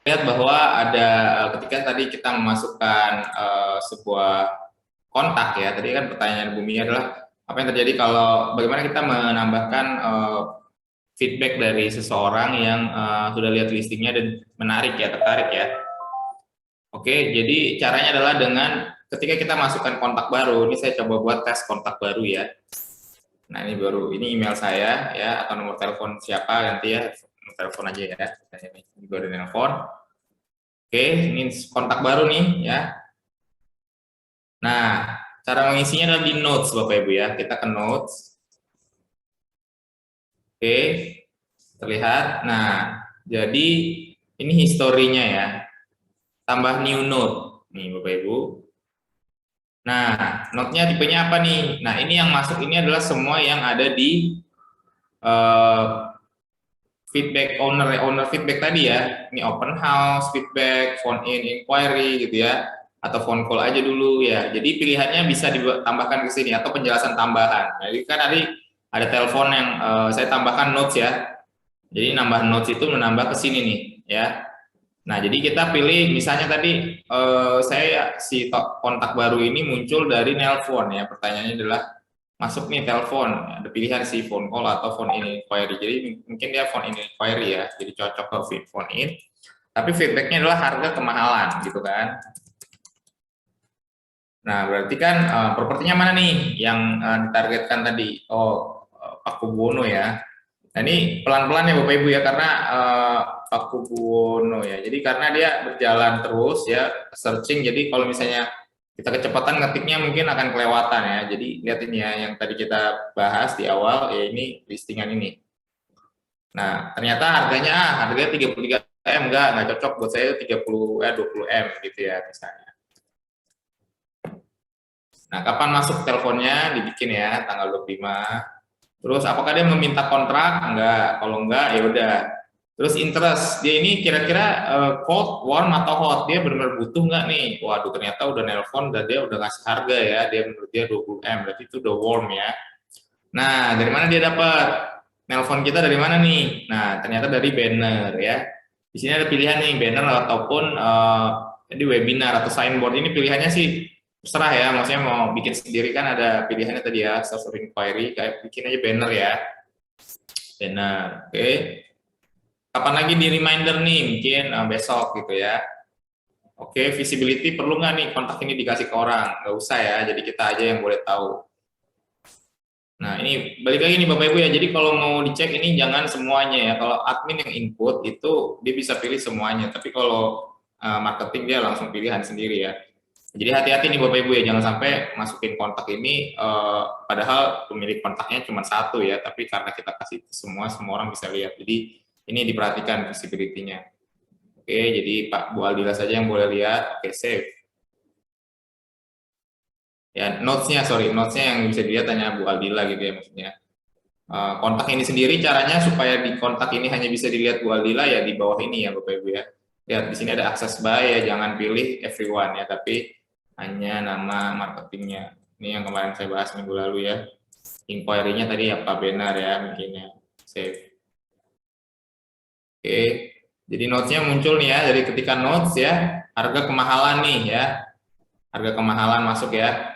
Lihat bahwa ada ketika tadi kita memasukkan sebuah kontak ya, tadi kan pertanyaan Bu Mia adalah apa yang terjadi kalau bagaimana kita menambahkan feedback dari seseorang yang sudah lihat listingnya dan menarik ya, tertarik ya. Oke, jadi caranya adalah dengan ketika kita masukkan kontak baru, ini saya coba buat tes kontak baru ya. Nah ini baru, ini email saya ya, atau nomor telepon siapa nanti ya, nomor telepon aja ya. Ini gue udah nelpon. Oke, ini kontak baru nih ya. Nah, cara mengisinya adalah di notes Bapak Ibu ya. Kita ke notes. Oke, terlihat. Nah, jadi ini historinya ya. Tambah new note nih Bapak Ibu. Nah, note-nya tipenya apa nih? Nah, ini yang masuk ini adalah semua yang ada di feedback owner feedback tadi ya. Ini open house, feedback, phone in, inquiry gitu ya. Atau phone call aja dulu ya. Jadi pilihannya bisa ditambahkan ke sini atau penjelasan tambahan. Jadi kan tadi ada telepon yang saya tambahkan notes ya. Jadi nambah notes itu menambah ke sini nih ya. Nah, jadi kita pilih misalnya tadi saya si kontak baru ini muncul dari nelpon ya. Pertanyaannya adalah masuk nih telepon, ada pilihan si phone call atau phone in inquiry. Jadi mungkin dia phone in inquiry ya. Jadi cocok ke phone in. Tapi feedbacknya adalah harga kemahalan gitu kan. Nah, berarti kan propertinya mana nih yang ditargetkan tadi? Oh, Paku Buwono ya. Nah, ini pelan-pelan ya Bapak Ibu ya, karena Paku Buwono ya. Jadi karena dia berjalan terus ya, searching. Jadi kalau misalnya kita kecepatan ngetiknya mungkin akan kelewatan ya. Jadi lihat ini ya, yang tadi kita bahas di awal ya, ini listingan ini. Nah, ternyata harganya 33 M, enggak cocok buat saya 20 M gitu ya misalnya. Nah, kapan masuk teleponnya dibikin ya, tanggal 25. Terus apakah dia meminta kontrak? Enggak. Kalau enggak ya udah. Terus interest, dia ini kira-kira cold, warm atau hot? Dia benar-benar butuh nggak nih? Waduh, ternyata udah nelpon dan dia udah ngasih harga ya. Dia menurut dia 20 M, berarti itu udah warm ya. Nah, dari mana dia dapat? Nelpon kita dari mana nih? Nah, ternyata dari banner ya. Di sini ada pilihan nih, banner ataupun di webinar atau signboard. Ini pilihannya sih terserah ya, maksudnya mau bikin sendiri kan ada pilihannya tadi ya, source of inquiry, kayak bikin aja banner ya. Banner, oke. Kapan lagi di reminder nih? Mungkin besok gitu ya. Oke, visibility perlu nggak nih kontak ini dikasih ke orang? Nggak usah ya, jadi kita aja yang boleh tahu. Nah, ini balik lagi nih Bapak Ibu ya. Jadi kalau mau dicek ini jangan semuanya ya. Kalau admin yang input itu dia bisa pilih semuanya. Tapi kalau marketing dia langsung pilihan sendiri ya. Jadi hati-hati nih Bapak Ibu ya. Jangan sampai masukin kontak ini padahal pemilik kontaknya cuma satu ya. Tapi karena kita kasih semua orang bisa lihat. Jadi ini diperhatikan visibility-nya. Oke, jadi Pak Bu Aldila saja yang boleh lihat. Oke, save. Ya, notesnya yang bisa dilihat hanya Bu Aldila gitu ya maksudnya. Kontak ini sendiri caranya supaya di kontak ini hanya bisa dilihat Bu Aldila ya di bawah ini ya Bapak Ibu ya. Lihat di sini ada akses by ya, jangan pilih everyone ya, tapi hanya nama marketingnya. Ini yang kemarin saya bahas minggu lalu ya. Inquiry-nya tadi apa benar ya mungkin ya. Save. Oke. Jadi notesnya muncul nih ya, dari ketika notes ya, harga kemahalan nih ya. Harga kemahalan masuk ya.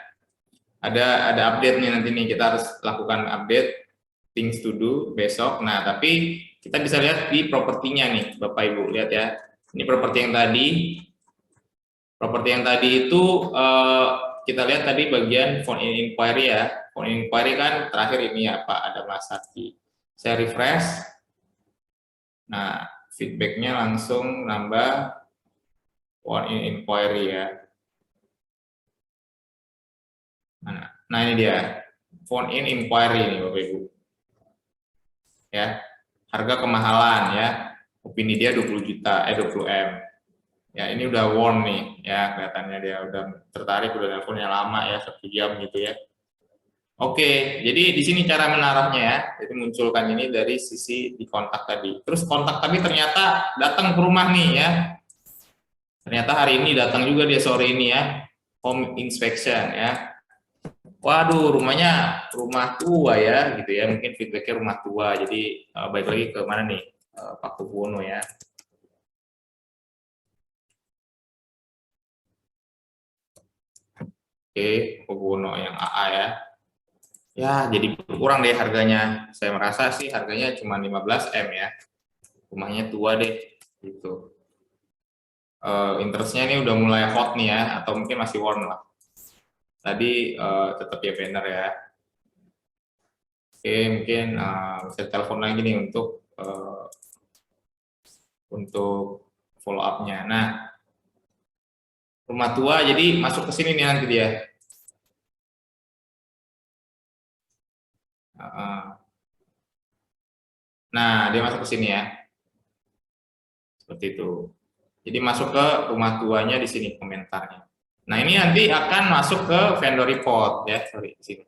Ada update nih nanti nih, kita harus lakukan update things to do besok. Nah, tapi kita bisa lihat di propertinya nih, Bapak Ibu lihat ya. Ini properti yang tadi. Properti yang tadi itu kita lihat tadi bagian phone in inquiry ya. Phone in inquiry kan terakhir ini ya Pak ada Mas Sakti. Saya refresh. Nah, feedbacknya langsung nambah phone in inquiry ya. Nah ini dia phone in inquiry nih Bapak Ibu ya, harga kemahalan ya, opini dia 20 juta 20 M ya. Ini udah warm nih ya, kelihatannya dia udah tertarik, udah nelfonnya lama ya, 1 jam gitu ya. Oke, jadi di sini cara menaruhnya ya, jadi munculkan ini dari sisi di kontak tadi. Terus kontak tadi ternyata datang ke rumah nih ya, ternyata hari ini datang juga dia sore ini ya, home inspection ya. Waduh, rumahnya rumah tua ya, gitu ya. Mungkin feedbacknya rumah tua. Jadi balik lagi ke mana nih, Pak Buwono ya. Oke, Pak Buwono yang AA ya. Ya, jadi kurang deh harganya. Saya merasa sih harganya cuma 15 M ya. Rumahnya tua deh, gitu. Interestnya ini udah mulai hot nih ya, atau mungkin masih warm lah. Tadi tetap ya banner ya. Oke, mungkin bisa telepon lagi nih untuk follow up-nya. Nah, rumah tua jadi masuk ke sini nih nanti dia. Nah, dia masuk ke sini ya. Seperti itu. Jadi masuk ke rumah tuanya di sini komentarnya. Nah, ini nanti akan masuk ke vendor report ya, sorry di sini.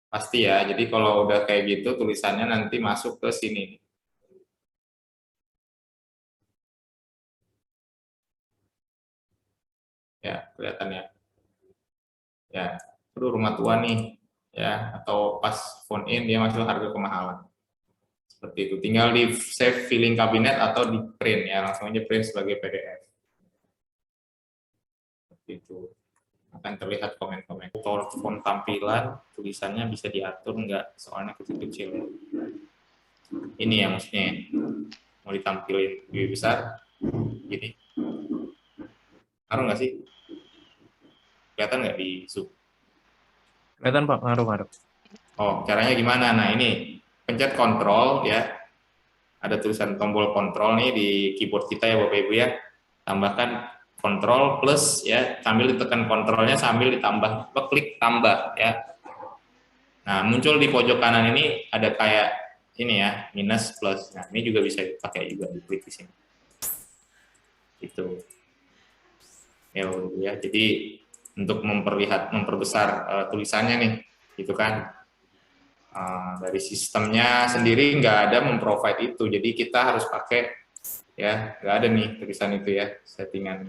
Pasti ya. Jadi kalau udah kayak gitu tulisannya nanti masuk ke sini. Ya, kelihatan ya. Ya, itu rumah tua nih ya, atau pas phone in dia masuk harga kemahalan. Seperti itu. Tinggal di save filing kabinet atau di print ya, langsung aja print sebagai PDF. Seperti itu. Akan terlihat komen-komen. Font tampilan tulisannya bisa diatur nggak, soalnya kecil-kecil. Ini ya maksudnya, mau ditampilin lebih besar, gini. Ngaruh nggak sih? Kelihatan nggak di Zoom? Kelihatan Pak, ngaruh-ngaruh. Oh, caranya gimana? Nah, ini pencet kontrol ya. Ada tulisan tombol kontrol nih di keyboard kita ya Bapak Ibu ya. Tambahkan kontrol plus ya, sambil ditekan kontrolnya sambil ditambah, klik tambah ya. Nah, muncul di pojok kanan ini ada kayak ini ya, minus plus. Nah, ini juga bisa dipakai juga, diklik di sini. Itu. Ya, jadi untuk memperbesar tulisannya nih, gitu kan. Dari sistemnya sendiri nggak ada memprovide itu, jadi kita harus pakai ya, nggak ada nih tulisan itu ya, settingan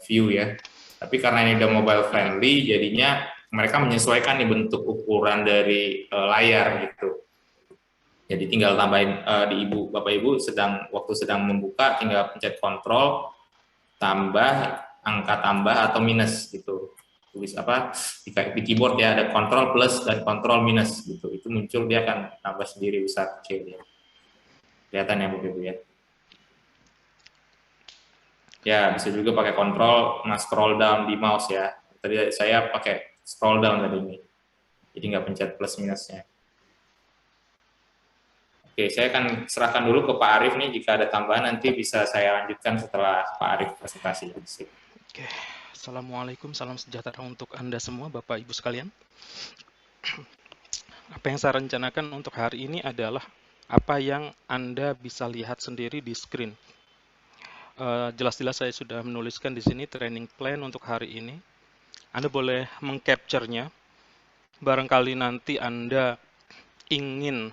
view ya. Tapi karena ini udah mobile friendly, jadinya mereka menyesuaikan nih bentuk ukuran dari layar gitu. Jadi tinggal tambahin di Bapak Ibu waktu sedang membuka, tinggal pencet kontrol tambah, angka tambah atau minus gitu. Tulis apa di keyboard ya, ada kontrol plus dan kontrol minus gitu. Itu muncul, dia akan tambah sendiri besar kecil ya. Kelihatan ya Bapak Ibu ya. Ya, bisa juga pakai kontrol scroll down di mouse ya. Tadi saya pakai scroll down tadi ini. Jadi nggak pencet plus minusnya. Oke, saya akan serahkan dulu ke Pak Arief nih, jika ada tambahan nanti bisa saya lanjutkan setelah Pak Arief presentasi. Oke, Assalamualaikum, salam sejahtera untuk Anda semua, Bapak Ibu sekalian. Apa yang saya rencanakan untuk hari ini adalah apa yang Anda bisa lihat sendiri di screen. Jelas-jelas saya sudah menuliskan di sini training plan untuk hari ini. Anda boleh mengcapture-nya. Barangkali nanti Anda ingin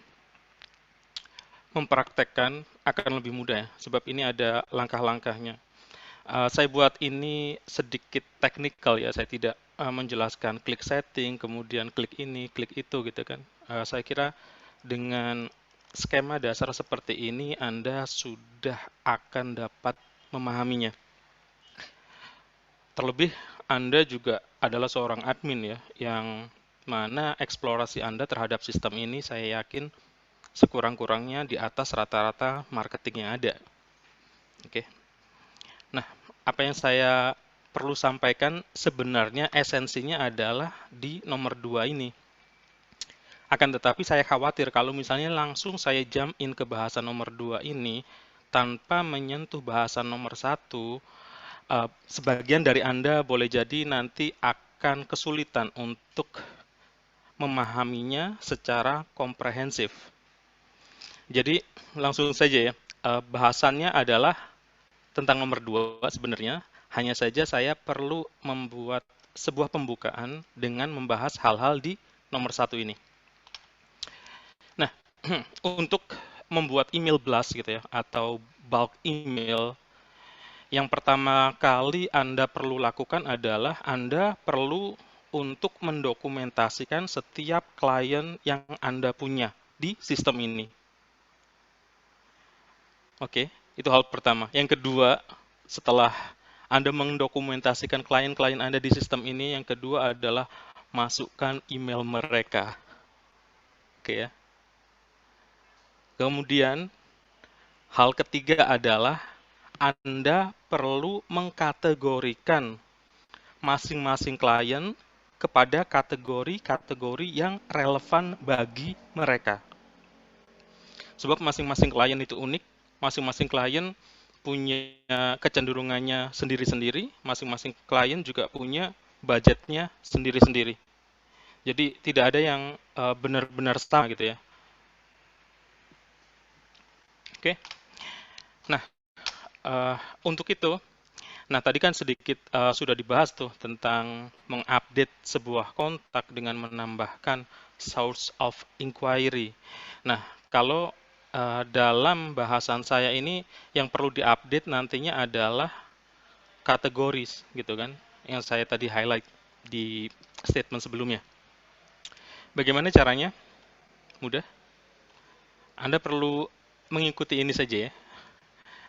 mempraktekkan akan lebih mudah ya, sebab ini ada langkah-langkahnya. Saya buat ini sedikit teknikal ya, saya tidak menjelaskan klik setting, kemudian klik ini, klik itu gitu kan. Saya kira dengan skema dasar seperti ini Anda sudah akan dapat memahaminya. Terlebih Anda juga adalah seorang admin ya, yang mana eksplorasi Anda terhadap sistem ini saya yakin sekurang-kurangnya di atas rata-rata marketing yang ada. Oke. Nah, apa yang saya perlu sampaikan sebenarnya esensinya adalah di nomor 2 ini. Akan tetapi saya khawatir kalau misalnya langsung saya jump in ke bahasa nomor 2 ini tanpa menyentuh bahasa nomor 1, sebagian dari Anda boleh jadi nanti akan kesulitan untuk memahaminya secara komprehensif. Jadi langsung saja ya, bahasannya adalah tentang nomor 2 sebenarnya, hanya saja saya perlu membuat sebuah pembukaan dengan membahas hal-hal di nomor 1 ini. Nah, untuk membuat email blast gitu ya, atau bulk email, yang pertama kali Anda perlu lakukan adalah Anda perlu untuk mendokumentasikan setiap klien yang Anda punya di sistem ini. Oke, itu hal pertama. Yang kedua, setelah Anda mendokumentasikan klien-klien Anda di sistem ini, yang kedua adalah masukkan email mereka. Oke ya. Kemudian hal ketiga adalah Anda perlu mengkategorikan masing-masing klien kepada kategori-kategori yang relevan bagi mereka. Sebab masing-masing klien itu unik, masing-masing klien punya kecenderungannya sendiri-sendiri, masing-masing klien juga punya budgetnya sendiri-sendiri. Jadi tidak ada yang benar-benar sama gitu ya. Oke. Nah, untuk itu, nah tadi kan sedikit sudah dibahas tuh tentang mengupdate sebuah kontak dengan menambahkan source of inquiry. Nah, kalau dalam bahasan saya ini yang perlu diupdate nantinya adalah kategoris gitu kan, yang saya tadi highlight di statement sebelumnya. Bagaimana caranya? Mudah. Anda perlu mengikuti ini saja ya,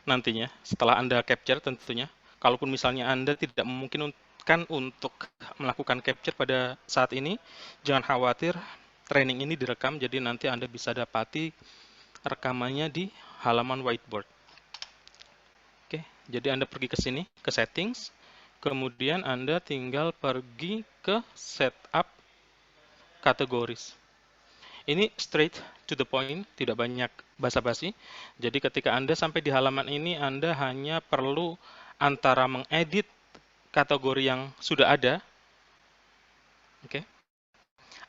nantinya setelah Anda capture tentunya. Kalaupun misalnya Anda tidak memungkinkan untuk melakukan capture pada saat ini, jangan khawatir, training ini direkam, jadi nanti Anda bisa dapati rekamannya di halaman whiteboard. Oke, jadi Anda pergi ke sini, ke settings, kemudian Anda tinggal pergi ke setup kategoris. Ini straight to the point, tidak banyak basa-basi. Jadi ketika Anda sampai di halaman ini, Anda hanya perlu antara mengedit kategori yang sudah ada, oke,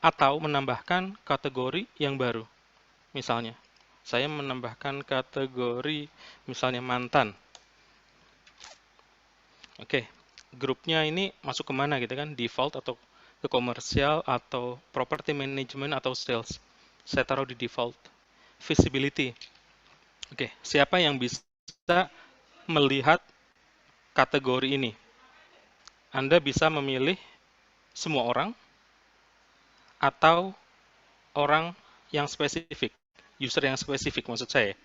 atau menambahkan kategori yang baru. Misalnya, saya menambahkan kategori misalnya mantan. Oke, grupnya ini masuk kemana gitu kan? Default atau ke komersial atau property management atau sales. Saya taruh di default. Visibility. Oke, siapa yang bisa melihat kategori ini? Anda bisa memilih semua orang atau orang yang spesifik, user yang spesifik maksud saya.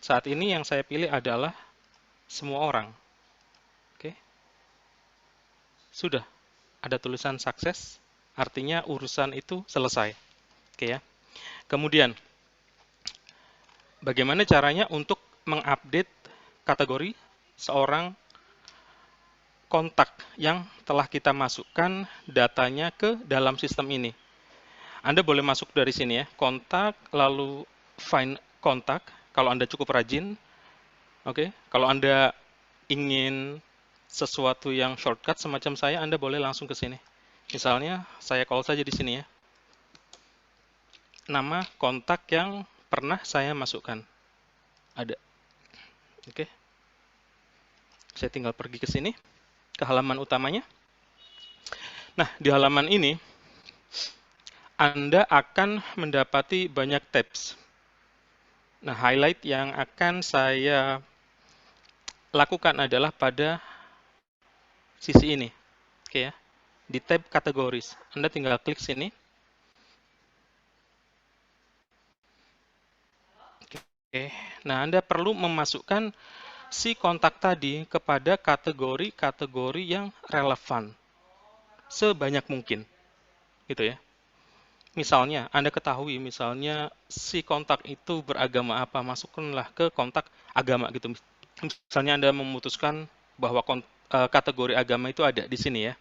Saat ini yang saya pilih adalah semua orang. Oke. Sudah ada tulisan sukses, artinya urusan itu selesai. Oke ya. Kemudian bagaimana caranya untuk mengupdate kategori seorang kontak yang telah kita masukkan datanya ke dalam sistem ini? Anda boleh masuk dari sini ya, kontak, lalu find kontak, kalau Anda cukup rajin. Oke, kalau Anda ingin sesuatu yang shortcut semacam saya, Anda boleh langsung ke sini. Misalnya, saya call saja di sini ya. Nama kontak yang pernah saya masukkan. Ada. Oke. Saya tinggal pergi ke sini, ke halaman utamanya. Nah, di halaman ini, Anda akan mendapati banyak tabs. Nah, highlight yang akan saya lakukan adalah pada sisi ini. Oke ya. Di tab kategoris. Anda tinggal klik sini. Oke. Nah, Anda perlu memasukkan si kontak tadi kepada kategori-kategori yang relevan sebanyak mungkin. Gitu ya. Misalnya, Anda ketahui misalnya si kontak itu beragama apa, masukkanlah ke kontak agama gitu. Misalnya Anda memutuskan bahwa kategori agama itu ada di sini ya.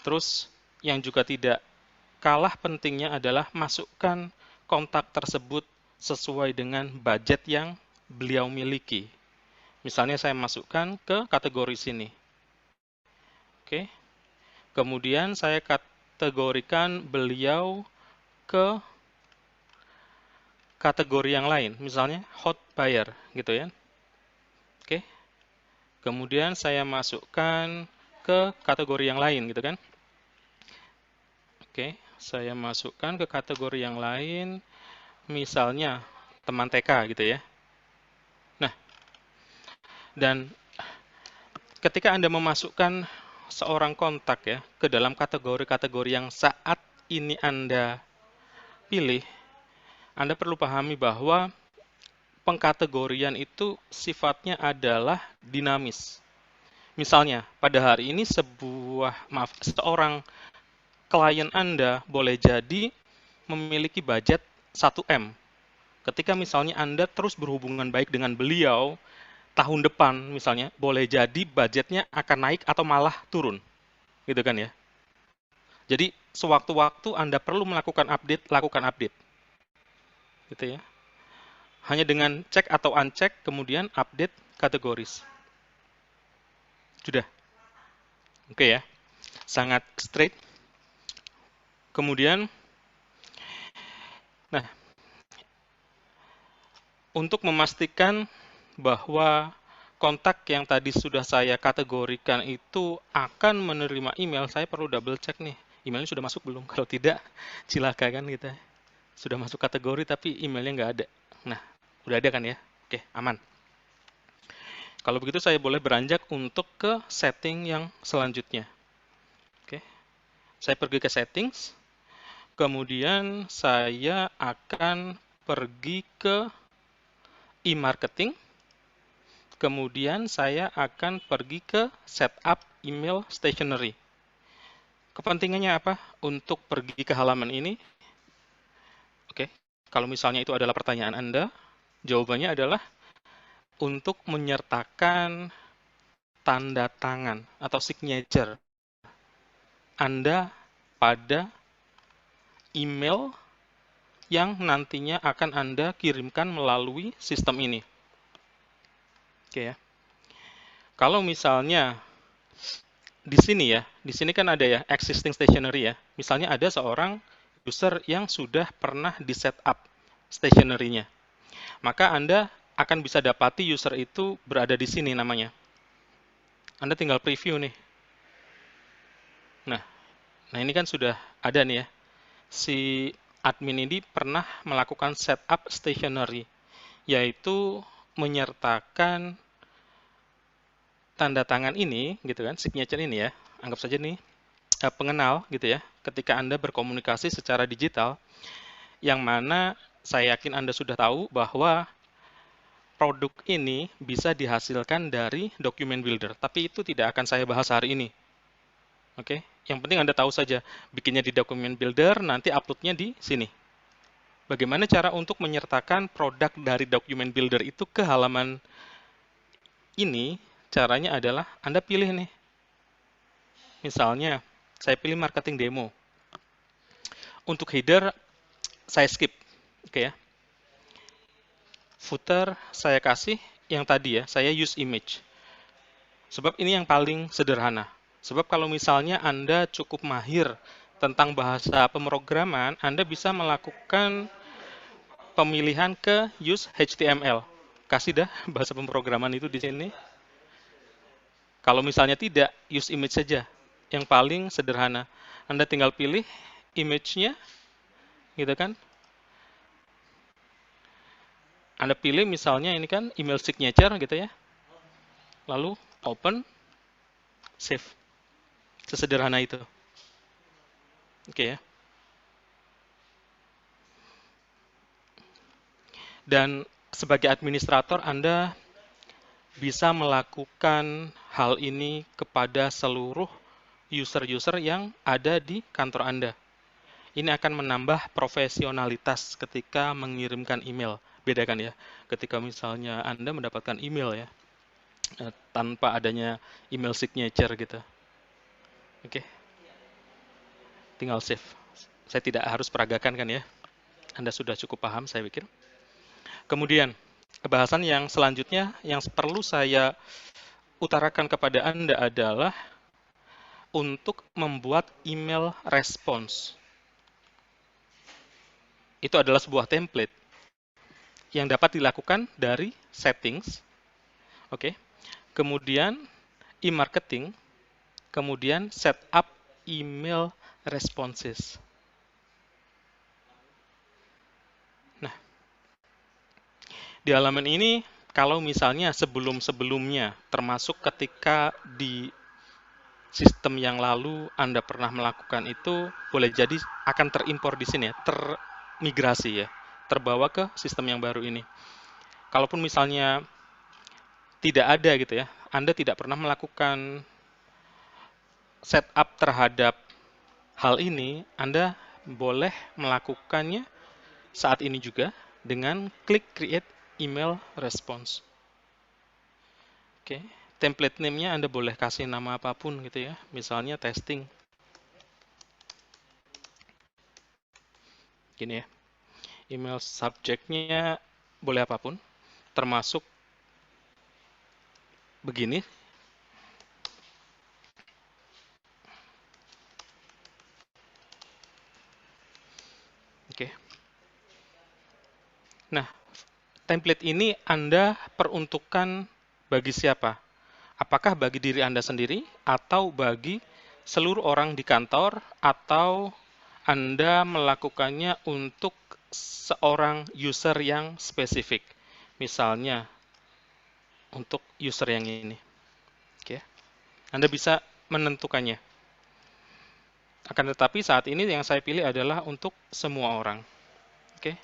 Terus yang juga tidak kalah pentingnya adalah masukkan kontak tersebut sesuai dengan budget yang beliau miliki. Misalnya saya masukkan ke kategori sini. Oke. Kemudian saya kategorikan beliau ke kategori yang lain, misalnya hot buyer gitu ya. Oke. Kemudian saya masukkan ke kategori yang lain gitu kan. Oke, saya masukkan ke kategori yang lain, misalnya teman TK gitu ya. Nah, dan ketika Anda memasukkan seorang kontak ya ke dalam kategori-kategori yang saat ini Anda pilih, Anda perlu pahami bahwa pengkategorian itu sifatnya adalah dinamis. Misalnya, pada hari ini seorang klien Anda boleh jadi memiliki budget 1M. Ketika misalnya Anda terus berhubungan baik dengan beliau, tahun depan misalnya, boleh jadi budgetnya akan naik atau malah turun. Gitu kan ya. Jadi, sewaktu-waktu Anda perlu melakukan update, lakukan update. Gitu ya. Hanya dengan cek atau uncheck, kemudian update kategoris. Sudah. Oke ya. Sangat straight. Kemudian, nah, untuk memastikan bahwa kontak yang tadi sudah saya kategorikan itu akan menerima email, saya perlu double check nih, emailnya sudah masuk belum? Kalau tidak, silakan kita. Sudah masuk kategori tapi emailnya nggak ada. Nah, udah ada kan ya? Oke, aman. Kalau begitu saya boleh beranjak untuk ke setting yang selanjutnya. Oke, saya pergi ke settings, kemudian saya akan pergi ke e-marketing, kemudian saya akan pergi ke setup email stationery. Kepentingannya apa? Untuk pergi ke halaman ini. Oke, kalau misalnya itu adalah pertanyaan Anda, jawabannya adalah untuk menyertakan tanda tangan atau signature Anda pada email yang nantinya akan Anda kirimkan melalui sistem ini. Oke ya. Kalau misalnya di sini kan ada ya existing stationery ya. Misalnya ada seorang user yang sudah pernah di setup stationery-nya. Maka Anda akan bisa dapati user itu berada di sini namanya. Anda tinggal preview nih. Nah ini kan sudah ada nih ya. Si admin ini pernah melakukan setup stationery, yaitu menyertakan tanda tangan ini, gitu kan, signature ini ya. Anggap saja nih pengenal gitu ya. Ketika Anda berkomunikasi secara digital, yang mana saya yakin Anda sudah tahu bahwa produk ini bisa dihasilkan dari document builder, tapi itu tidak akan saya bahas hari ini. Oke, yang penting Anda tahu saja, bikinnya di document builder, nanti uploadnya di sini. Bagaimana cara untuk menyertakan produk dari document builder itu ke halaman ini? Caranya adalah Anda pilih nih. Misalnya, saya pilih marketing demo. Untuk header, saya skip. Oke ya. Footer saya kasih yang tadi ya, saya use image. Sebab ini yang paling sederhana. Sebab kalau misalnya Anda cukup mahir tentang bahasa pemrograman, Anda bisa melakukan pemilihan ke use HTML. Kasih dah bahasa pemrograman itu di sini. Kalau misalnya tidak, use image saja. Yang paling sederhana. Anda tinggal pilih image-nya, gitu kan. Anda pilih misalnya ini kan email signature gitu ya. Lalu open, save. Sesederhana itu. Oke ya. Dan sebagai administrator Anda bisa melakukan hal ini kepada seluruh user-user yang ada di kantor Anda. Ini akan menambah profesionalitas ketika mengirimkan email. Beda kan ya, ketika misalnya Anda mendapatkan email ya, tanpa adanya email signature gitu. Oke. Tinggal save. Saya tidak harus peragakan kan ya. Anda sudah cukup paham saya pikir. Kemudian, bahasan yang selanjutnya yang perlu saya utarakan kepada Anda adalah untuk membuat email response. Itu adalah sebuah template yang dapat dilakukan dari settings, oke. Kemudian e-marketing, kemudian setup email responses. Nah, di halaman ini kalau misalnya sebelum-sebelumnya, termasuk ketika di sistem yang lalu Anda pernah melakukan itu, boleh jadi akan terimpor di sini ya, termigrasi ya, terbawa ke sistem yang baru ini. Kalaupun misalnya tidak ada gitu ya, Anda tidak pernah melakukan setup terhadap Hal ini Anda boleh melakukannya saat ini juga dengan klik create email response. Oke, template name-nya Anda boleh kasih nama apapun gitu ya, misalnya testing. Gini ya, email subject-nya boleh apapun, termasuk begini. Oke. Nah, template ini Anda peruntukkan bagi siapa? Apakah bagi diri Anda sendiri, atau bagi seluruh orang di kantor, atau Anda melakukannya untuk seorang user yang spesifik? Misalnya, untuk user yang ini. Oke. Anda bisa menentukannya. Akan tetapi saat ini yang saya pilih adalah untuk semua orang. Oke.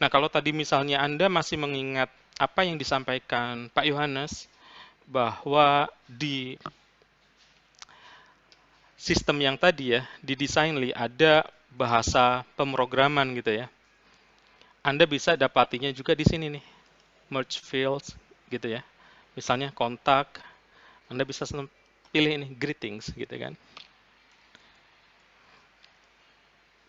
Nah, kalau tadi misalnya Anda masih mengingat apa yang disampaikan Pak Yohanes, bahwa di sistem yang tadi ya, di Designly ada bahasa pemrograman gitu ya. Anda bisa dapatinya juga di sini nih, merge fields gitu ya. Misalnya kontak, Anda bisa pilih ini greetings gitu kan.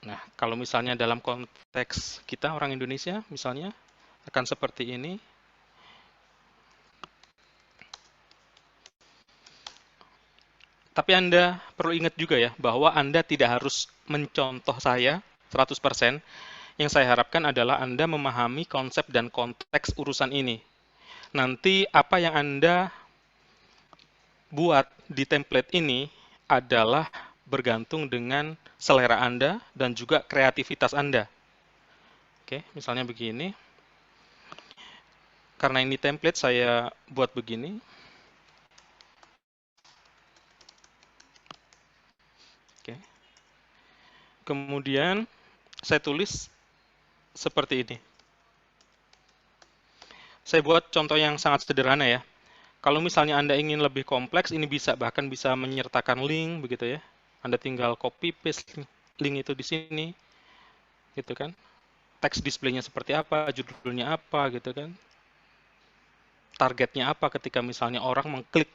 Nah, kalau misalnya dalam konteks kita orang Indonesia misalnya akan seperti ini. Tapi Anda perlu ingat juga ya, bahwa Anda tidak harus mencontoh saya 100%. Yang saya harapkan adalah Anda memahami konsep dan konteks urusan ini. Nanti apa yang Anda buat di template ini adalah bergantung dengan selera Anda dan juga kreativitas Anda. Oke, misalnya begini. Karena ini template, saya buat begini. Oke. Kemudian saya tulis seperti ini. Saya buat contoh yang sangat sederhana ya. Kalau misalnya Anda ingin lebih kompleks, ini bisa bahkan bisa menyertakan link begitu ya. Anda tinggal copy paste link itu di sini, gitu kan. Teks display-nya seperti apa, judulnya apa, gitu kan. Targetnya apa ketika misalnya orang mengklik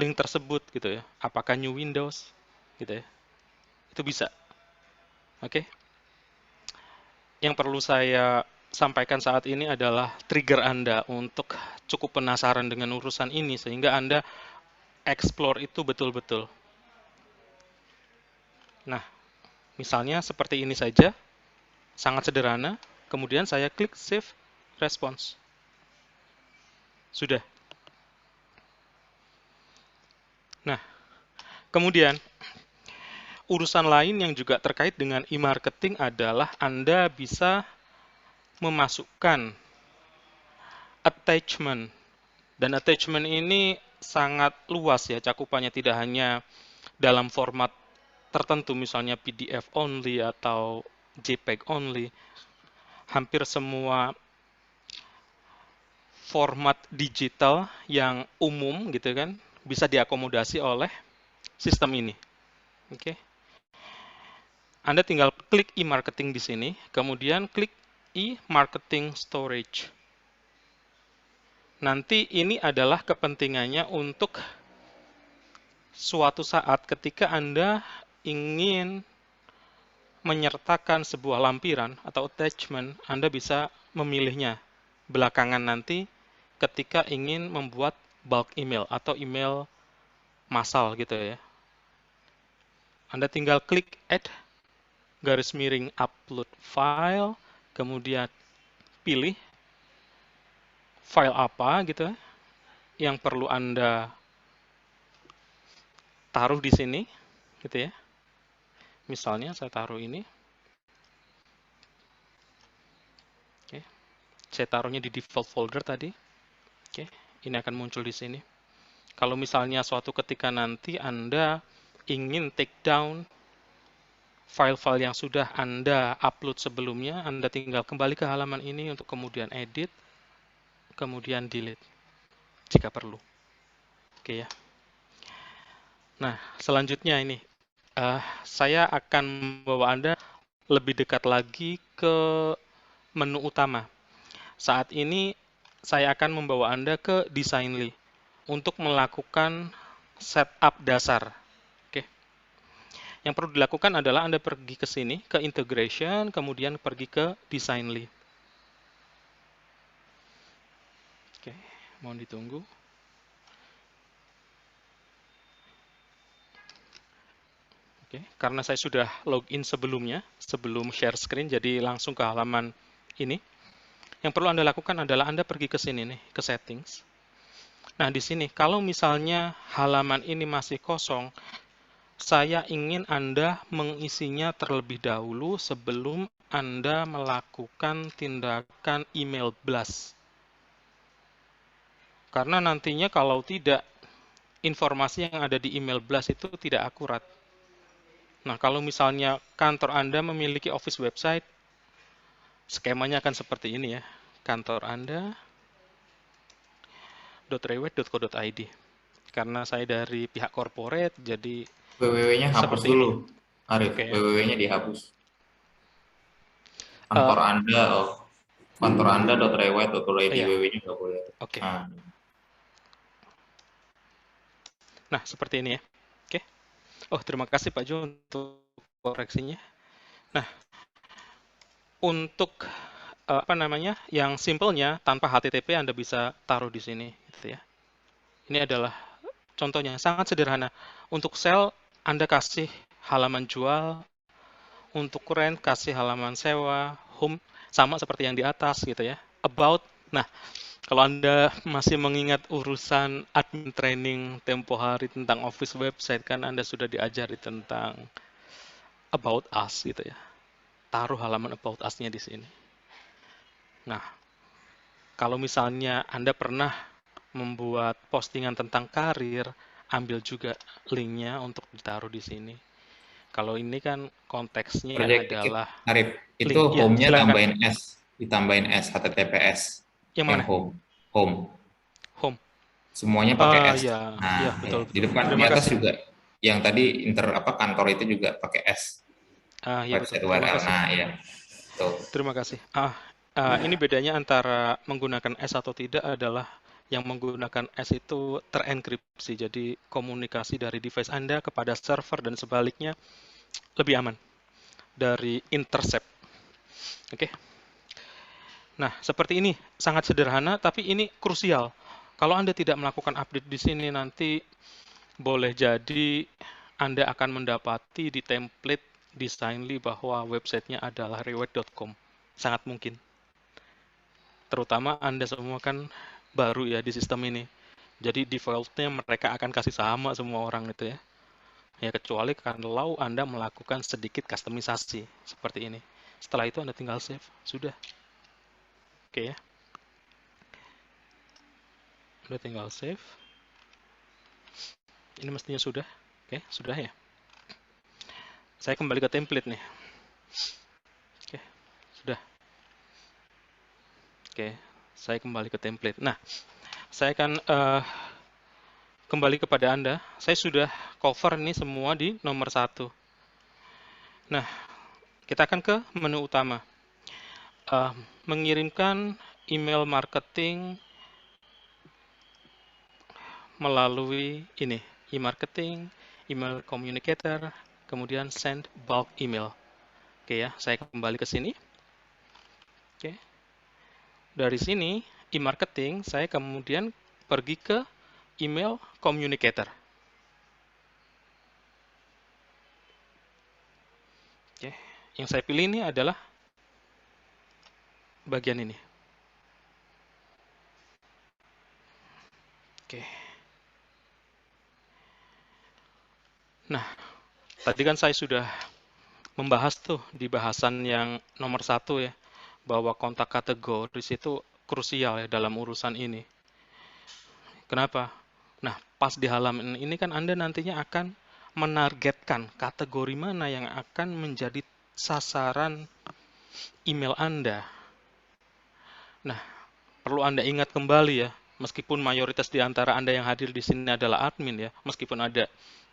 link tersebut, gitu ya. Apakah new Windows, gitu ya. Itu bisa. Oke. Yang perlu saya sampaikan saat ini adalah trigger Anda untuk cukup penasaran dengan urusan ini, sehingga Anda explore itu betul-betul. Nah, misalnya seperti ini saja, sangat sederhana, kemudian saya klik Save Response. Sudah. Nah, kemudian urusan lain yang juga terkait dengan e-marketing adalah Anda bisa memasukkan attachment. Dan attachment ini sangat luas ya cakupannya, tidak hanya dalam format tertentu, misalnya PDF only atau JPEG only. Hampir semua format digital yang umum gitu kan bisa diakomodasi oleh sistem ini. Oke. Anda tinggal klik e-marketing di sini, kemudian klik e-marketing storage. Nanti ini adalah kepentingannya untuk suatu saat ketika Anda ingin menyertakan sebuah lampiran atau attachment, Anda bisa memilihnya belakangan nanti ketika ingin membuat bulk email atau email massal gitu ya. Anda tinggal klik add garis miring upload file, kemudian pilih file apa gitu yang perlu Anda taruh di sini gitu ya. Misalnya saya taruh ini. Oke. Saya taruhnya di default folder tadi. Oke, ini akan muncul di sini. Kalau misalnya suatu ketika nanti Anda ingin take down file-file yang sudah Anda upload sebelumnya, Anda tinggal kembali ke halaman ini untuk kemudian edit, kemudian delete jika perlu. Oke ya. Nah, selanjutnya ini Saya akan membawa Anda lebih dekat lagi ke menu utama. Saat ini saya akan membawa Anda ke Designly untuk melakukan setup dasar. Oke. Yang perlu dilakukan adalah Anda pergi ke sini, ke Integration, kemudian pergi ke Designly. Oke, mohon ditunggu. Oke, karena saya sudah login sebelumnya, sebelum share screen, jadi langsung ke halaman ini. Yang perlu Anda lakukan adalah Anda pergi ke sini nih, ke settings. Nah, di sini kalau misalnya halaman ini masih kosong, saya ingin Anda mengisinya terlebih dahulu sebelum Anda melakukan tindakan email blast. Karena nantinya kalau tidak, informasi yang ada di email blast itu tidak akurat. Nah, kalau misalnya kantor Anda memiliki Office website, skemanya akan seperti ini ya. Kantor Anda .rewet.co.id. Karena saya dari pihak corporate, jadi www-nya hapus seperti ini. dulu, Arif. Oke ya. www-nya dihapus. Kantor Anda, kantor Anda .rewet.co.id, Iya. www-nya nggak boleh. Oke. Nah, seperti ini ya. Oke. Oh, terima kasih Pak Jo untuk koreksinya. Nah, untuk yang simpelnya tanpa HTTP Anda bisa taruh di sini, gitu ya. Ini adalah contohnya, sangat sederhana. Untuk sel Anda kasih halaman jual, untuk rent kasih halaman sewa, home sama seperti yang di atas gitu ya. About. Nah, kalau Anda masih mengingat urusan admin training tempo hari tentang Office website, kan Anda sudah diajari tentang About Us gitu ya. Taruh halaman About Us-nya di sini. Nah, kalau misalnya Anda pernah membuat postingan tentang karir, ambil juga linknya untuk ditaruh di sini. Kalau ini kan konteksnya adalah Arif, itu link. Ya, home-nya silakan. ditambahin S, HTTPS. Yang mana? Home. Home. Semuanya pakai S. Ya, Nah, ya, betul, di depan, Terima di atas kasih. juga. Yang tadi kantor itu juga pakai S. Ya, betul. Website Terima URL. kasih. Nah, ya. Tuh. Terima kasih. Ini bedanya antara menggunakan S atau tidak adalah yang menggunakan S itu terenkripsi. Jadi komunikasi dari device Anda kepada server dan sebaliknya lebih aman dari intercept. Oke. Nah, seperti ini sangat sederhana tapi ini krusial. Kalau Anda tidak melakukan update di sini nanti boleh jadi Anda akan mendapati di template Designly bahwa websitenya adalah rewet.com. Sangat mungkin. Terutama Anda semua kan baru ya di sistem ini. Jadi default-nya mereka akan kasih sama semua orang gitu ya. Ya kecuali kalau Anda melakukan sedikit customisasi seperti ini. Setelah itu Anda tinggal save. Sudah. Oke ya. Anda tinggal save. Ini mestinya sudah. Oke, sudah ya. Saya kembali ke template nih. Oke, sudah. Oke, saya kembali ke template. Nah, saya akan kembali kepada Anda. Saya sudah cover ini semua di nomor 1. Nah, kita akan ke menu utama. Mengirimkan email marketing melalui ini, e-marketing, email communicator, kemudian send bulk email. Oke ya, saya kembali ke sini. Oke. Dari sini, e-marketing, saya kemudian pergi ke email communicator. Oke. Yang saya pilih ini adalah bagian ini. Oke. Nah, tadi kan saya sudah membahas tuh di bahasan yang nomor 1 ya, bahwa kontak kategoris itu krusial ya dalam urusan ini. Kenapa? Nah, pas di halaman ini kan Anda nantinya akan menargetkan kategori mana yang akan menjadi sasaran email Anda. Nah, perlu Anda ingat kembali ya, meskipun mayoritas di antara Anda yang hadir di sini adalah admin ya, meskipun ada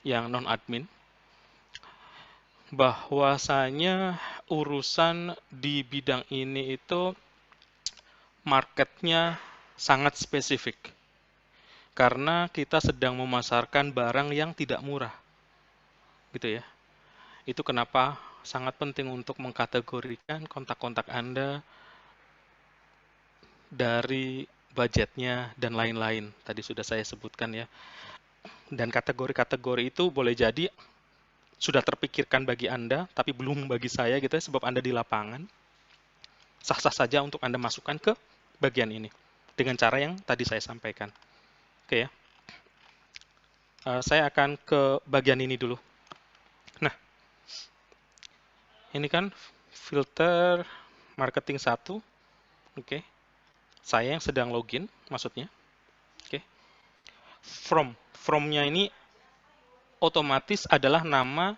yang non-admin, bahwasanya urusan di bidang ini itu marketnya sangat spesifik. Karena kita sedang memasarkan barang yang tidak murah. Gitu ya. Itu kenapa sangat penting untuk mengkategorikan kontak-kontak Anda dari budgetnya dan lain-lain. Tadi sudah saya sebutkan ya. Dan kategori-kategori itu boleh jadi sudah terpikirkan bagi Anda, tapi belum bagi saya gitu ya, sebab Anda di lapangan. Sah-sah saja untuk Anda masukkan ke bagian ini. Dengan cara yang tadi saya sampaikan. Oke ya. Saya akan ke bagian ini dulu. Nah, ini kan filter marketing 1. Oke. Saya yang sedang login, maksudnya. Oke. From-nya ini otomatis adalah nama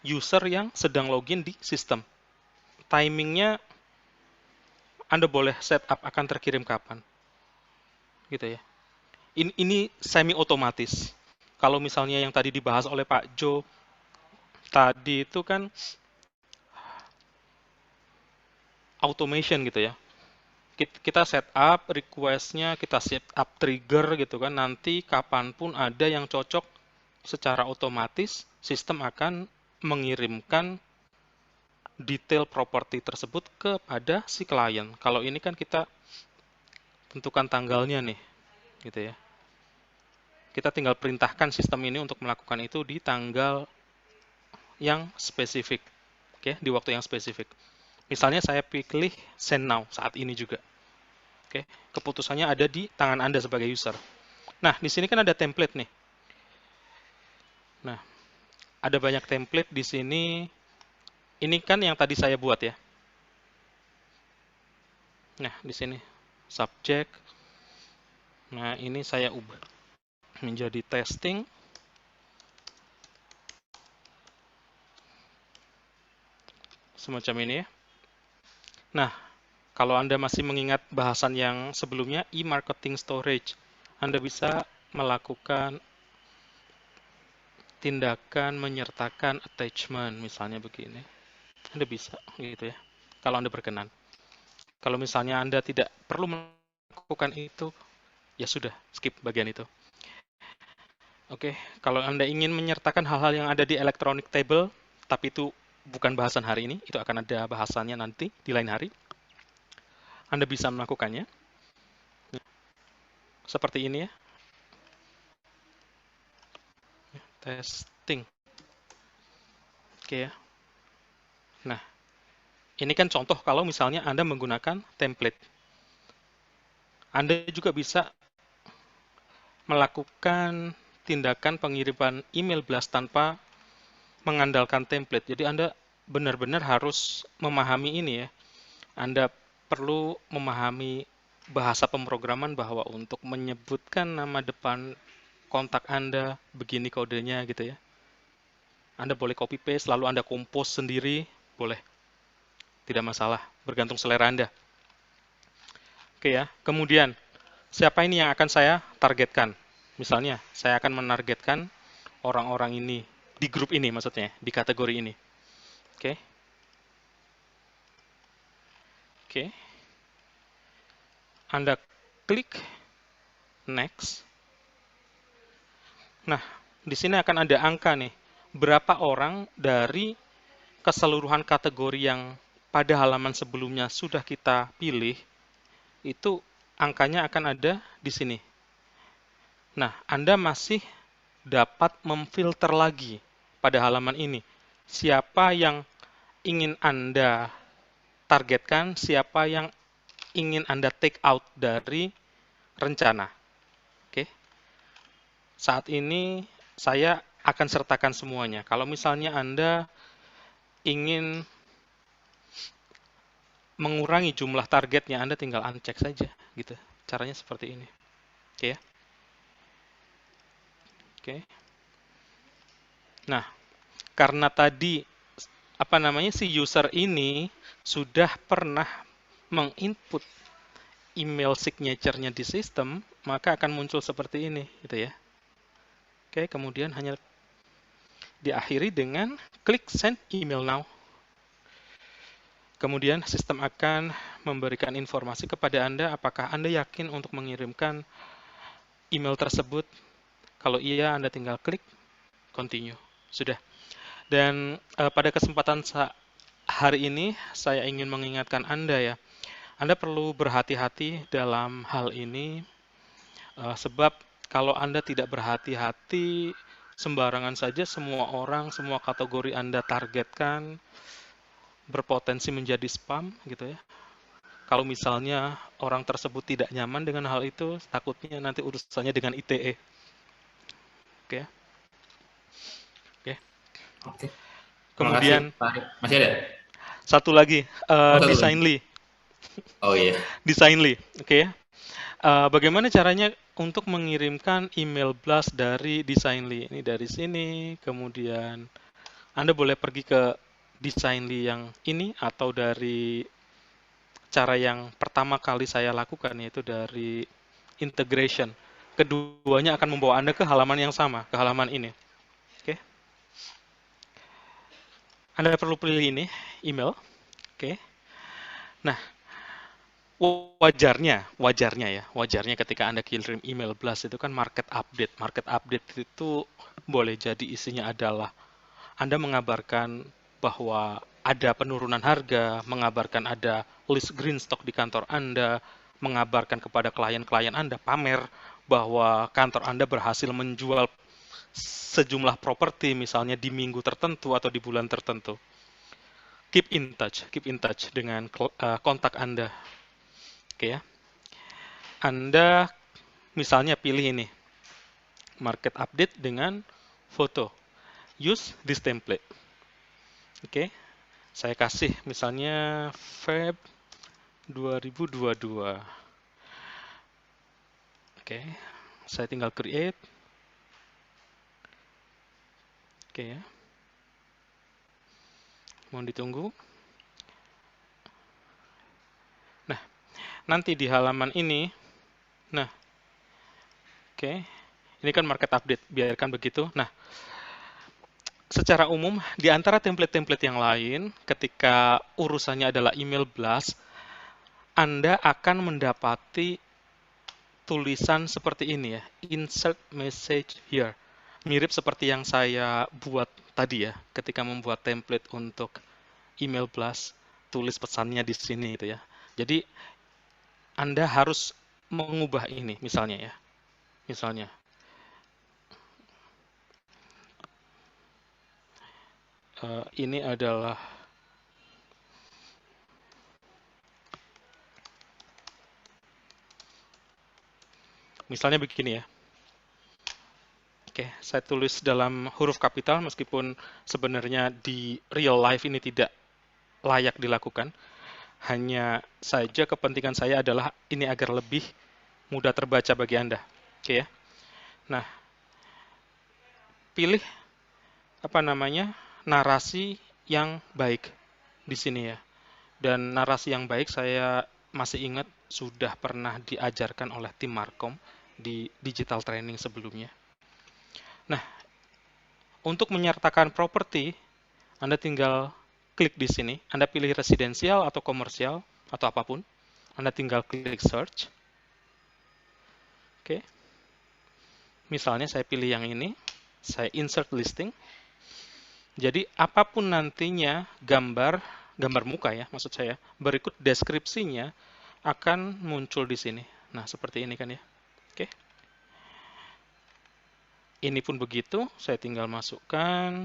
user yang sedang login di sistem. Timingnya Anda boleh set up akan terkirim kapan. Gitu ya. Ini semi otomatis. Kalau misalnya yang tadi dibahas oleh Pak Jo tadi itu kan automation gitu ya. Kita set up request-nya, kita set up trigger gitu kan. Nanti kapanpun ada yang cocok secara otomatis, sistem akan mengirimkan detail properti tersebut kepada si klien. Kalau ini kan kita tentukan tanggalnya nih, gitu ya. Kita tinggal perintahkan sistem ini untuk melakukan itu di tanggal yang spesifik, oke, di waktu yang spesifik. Misalnya saya pilih send now saat ini juga. Oke, keputusannya ada di tangan Anda sebagai user. Nah, di sini kan ada template nih. Nah, ada banyak template di sini. Ini kan yang tadi saya buat ya. Nah, di sini subject. Nah, ini saya ubah menjadi testing. Semacam ini ya. Nah, kalau Anda masih mengingat bahasan yang sebelumnya, e-marketing storage, Anda bisa melakukan tindakan menyertakan attachment, misalnya begini. Anda bisa, gitu ya, kalau Anda berkenan. Kalau misalnya Anda tidak perlu melakukan itu, ya sudah, skip bagian itu. Oke, kalau Anda ingin menyertakan hal-hal yang ada di electronic table, tapi itu bukan bahasan hari ini, itu akan ada bahasannya nanti di lain hari. Anda bisa melakukannya. Seperti ini ya. Testing. Oke ya. Nah, ini kan contoh kalau misalnya Anda menggunakan template. Anda juga bisa melakukan tindakan pengiriman email blast tanpa mengandalkan template. Jadi Anda benar-benar harus memahami ini ya. Anda perlu memahami bahasa pemrograman bahwa untuk menyebutkan nama depan kontak Anda, begini kodenya gitu ya. Anda boleh copy paste, lalu Anda compose sendiri, boleh. Tidak masalah, bergantung selera Anda. Oke ya, kemudian siapa ini yang akan saya targetkan? Misalnya, saya akan menargetkan orang-orang ini, di grup ini maksudnya, di kategori ini. Oke. Oke. Anda klik next. Nah, di sini akan ada angka nih. Berapa orang dari keseluruhan kategori yang pada halaman sebelumnya sudah kita pilih, itu angkanya akan ada di sini. Nah, Anda masih dapat memfilter lagi pada halaman ini. Siapa yang ingin Anda targetkan, siapa yang ingin Anda take out dari rencana. Oke. Saat ini saya akan sertakan semuanya. Kalau misalnya Anda ingin mengurangi jumlah targetnya, Anda tinggal uncheck saja gitu. Caranya seperti ini. Oke ya. Oke. Nah, karena tadi si user ini sudah pernah menginput email signature-nya di sistem, maka akan muncul seperti ini gitu ya. Oke, kemudian hanya diakhiri dengan klik send email now. Kemudian sistem akan memberikan informasi kepada Anda apakah Anda yakin untuk mengirimkan email tersebut. Kalau iya, Anda tinggal klik continue. Sudah. Dan pada kesempatan hari ini, saya ingin mengingatkan Anda ya, Anda perlu berhati-hati dalam hal ini, sebab kalau Anda tidak berhati-hati, sembarangan saja semua orang, semua kategori Anda targetkan, berpotensi menjadi spam gitu ya. Kalau misalnya orang tersebut tidak nyaman dengan hal itu, takutnya nanti urusannya dengan ITE. Oke. Oke. Oke. Terima kasih, Kemudian Pak Arif. Masih ada? satu lagi, Satu lagi. Designly. Oh iya. Designly, oke. Bagaimana caranya untuk mengirimkan email blast dari Designly? Ini dari sini, kemudian Anda boleh pergi ke Designly yang ini atau dari cara yang pertama kali saya lakukan, yaitu dari integration. Keduanya akan membawa Anda ke halaman yang sama, ke halaman ini. Oke. Anda perlu pilih ini, email. Oke. Nah, wajarnya ketika Anda kirim email blast itu kan market update. Market update itu boleh jadi isinya adalah Anda mengabarkan bahwa ada penurunan harga, mengabarkan ada list green stock di kantor Anda, mengabarkan kepada klien-klien Anda, pamer bahwa kantor Anda berhasil menjual sejumlah properti misalnya di minggu tertentu atau di bulan tertentu. Keep in touch dengan kontak Anda. Oke ya. Anda misalnya pilih ini, market update dengan foto. Use this template. Oke. Saya kasih misalnya Feb 2022. Oke. Saya tinggal create. Oke ya. Mohon ditunggu. Nah, nanti di halaman ini, nah, oke, ini kan market update, biarkan begitu. Nah, secara umum, di antara template-template yang lain, ketika urusannya adalah email blast, Anda akan mendapati tulisan seperti ini ya, insert message here. Mirip seperti yang saya buat tadi ya, ketika membuat template untuk email blast, tulis pesannya di sini gitu ya. Jadi, Anda harus mengubah ini misalnya ya. Misalnya, ini adalah misalnya begini ya. Oke, saya tulis dalam huruf kapital meskipun sebenarnya di real life ini tidak layak dilakukan. Hanya saja kepentingan saya adalah ini agar lebih mudah terbaca bagi Anda. Oke ya. Nah, pilih narasi yang baik di sini ya. Dan narasi yang baik saya masih ingat sudah pernah diajarkan oleh tim Markom di digital training sebelumnya. Nah, untuk menyertakan properti, Anda tinggal klik di sini. Anda pilih residensial atau komersial atau apapun. Anda tinggal klik search. Oke. Misalnya saya pilih yang ini. Saya insert listing. Jadi apapun nantinya gambar muka ya maksud saya, berikut deskripsinya akan muncul di sini. Nah, seperti ini kan ya. Oke. Ini pun begitu, saya tinggal masukkan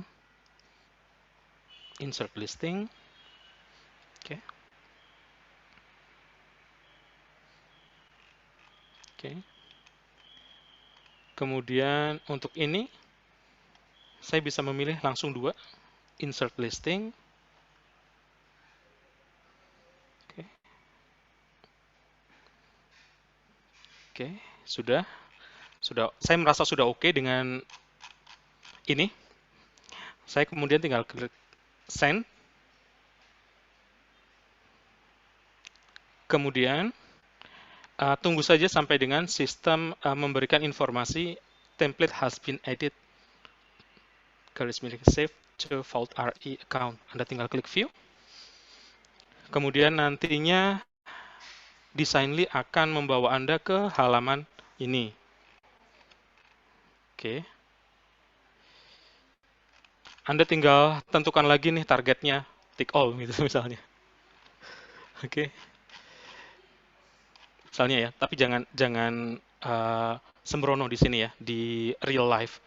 insert listing. Oke. Oke. Kemudian untuk ini saya bisa memilih langsung dua, insert listing. Oke. Oke, sudah. Saya merasa sudah oke dengan ini. Saya kemudian tinggal klik send. Kemudian tunggu saja sampai dengan sistem memberikan informasi template has been added garis miring save to Vault RE account. Anda tinggal klik view. Kemudian nantinya Designly akan membawa Anda ke halaman ini. Oke. Anda tinggal tentukan lagi nih targetnya, tick all gitu misalnya. Oke. Misalnya ya, tapi jangan sembrono di sini ya, di real life.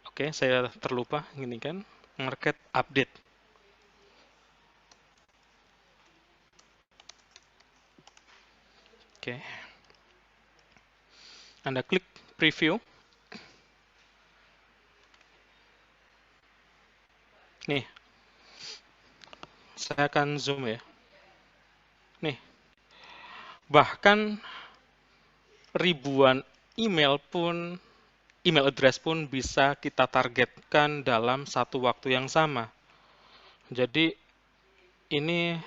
Oke, saya terlupa ini kan, market update. Oke. Anda klik preview. Nih, saya akan zoom ya. Nih, bahkan ribuan email address pun bisa kita targetkan dalam satu waktu yang sama. Jadi ini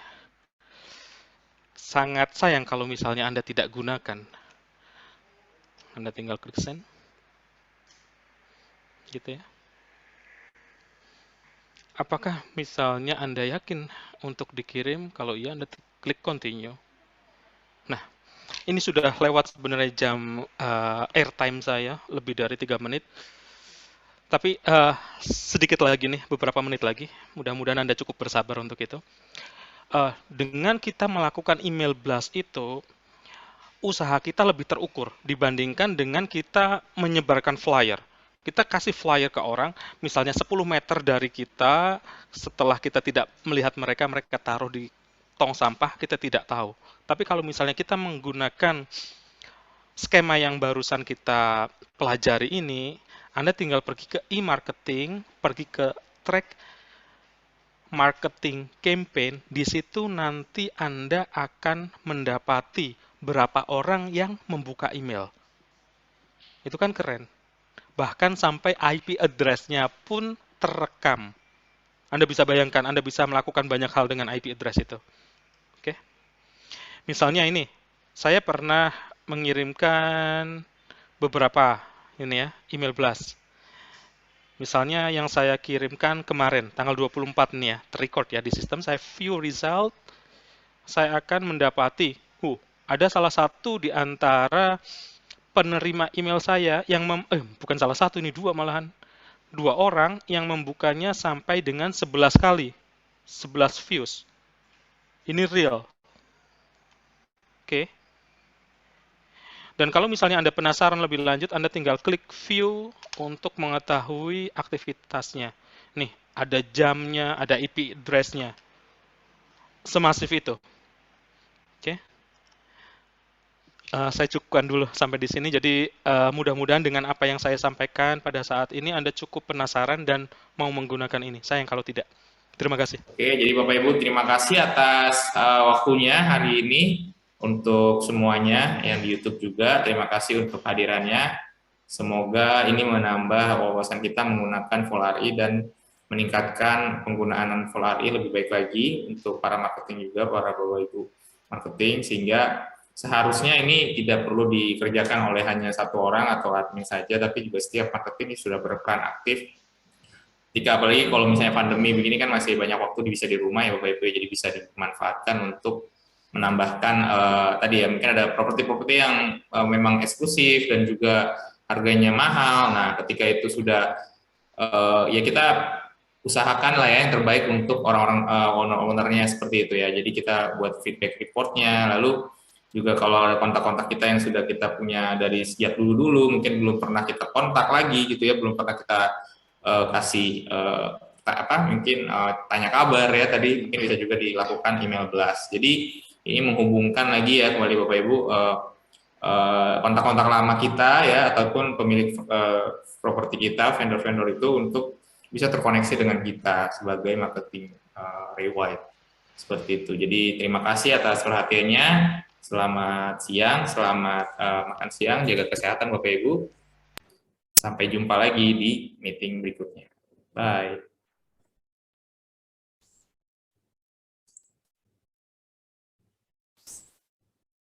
sangat sayang kalau misalnya Anda tidak gunakan. Anda tinggal klik send. Gitu ya. Apakah misalnya Anda yakin untuk dikirim? Kalau iya, Anda klik continue. Nah, ini sudah lewat sebenarnya jam airtime saya, lebih dari 3 menit. Tapi sedikit lagi nih, beberapa menit lagi. Mudah-mudahan Anda cukup bersabar untuk itu. Dengan kita melakukan email blast itu, usaha kita lebih terukur dibandingkan dengan kita menyebarkan flyer. Kita kasih flyer ke orang, misalnya 10 meter dari kita, setelah kita tidak melihat mereka, mereka taruh di tong sampah, kita tidak tahu. Tapi kalau misalnya kita menggunakan skema yang barusan kita pelajari ini, Anda tinggal pergi ke e-marketing, pergi ke track marketing campaign, di situ nanti Anda akan mendapati berapa orang yang membuka email. Itu kan keren. Bahkan sampai IP address-nya pun terekam. Anda bisa bayangkan, Anda bisa melakukan banyak hal dengan IP address itu. Oke. Misalnya ini, saya pernah mengirimkan beberapa ini ya, email blast. Misalnya yang saya kirimkan kemarin, tanggal 24 nih ya, terrecord ya di sistem, saya view result, saya akan mendapati, ada salah satu di antara penerima email saya yang bukan salah satu, ini dua malahan. 2 orang yang membukanya sampai dengan 11 kali. 11 views. Ini real. Oke. Dan kalau misalnya Anda penasaran lebih lanjut, Anda tinggal klik view untuk mengetahui aktivitasnya. Nih, ada jamnya, ada IP address-nya. Semasif itu. Oke. Saya cukupkan dulu sampai di sini. Jadi mudah-mudahan dengan apa yang saya sampaikan pada saat ini Anda cukup penasaran dan mau menggunakan ini. Sayang kalau tidak. Terima kasih. Oke, jadi Bapak Ibu terima kasih atas waktunya hari ini untuk semuanya yang di YouTube juga. Terima kasih untuk hadirannya. Semoga ini menambah wawasan kita menggunakan VolRE dan meningkatkan penggunaan VolRE lebih baik lagi untuk para marketing juga, para Bapak Ibu marketing, sehingga seharusnya ini tidak perlu dikerjakan oleh hanya satu orang atau admin saja, tapi juga setiap marketing sudah berperan aktif. Jika apalagi kalau misalnya pandemi begini kan masih banyak waktu bisa di rumah ya Bapak Ibu, jadi bisa dimanfaatkan untuk menambahkan tadi ya, mungkin ada properti-properti yang memang eksklusif dan juga harganya mahal. Nah, ketika itu sudah ya kita usahakan lah ya yang terbaik untuk orang-orang owner-ownernya seperti itu ya. Jadi kita buat feedback reportnya, lalu juga kalau ada kontak-kontak kita yang sudah kita punya dari sejak dulu-dulu, mungkin belum pernah kita kontak lagi gitu ya, belum pernah kita kasih mungkin tanya kabar ya, tadi mungkin bisa juga dilakukan email blast. Jadi ini menghubungkan lagi ya kembali Bapak Ibu kontak-kontak lama kita ya, ataupun pemilik properti kita, vendor-vendor itu untuk bisa terkoneksi dengan kita sebagai marketing rewide seperti itu. Jadi terima kasih atas perhatiannya. Selamat siang, selamat makan siang, jaga kesehatan Bapak Ibu. Sampai jumpa lagi di meeting berikutnya. Bye.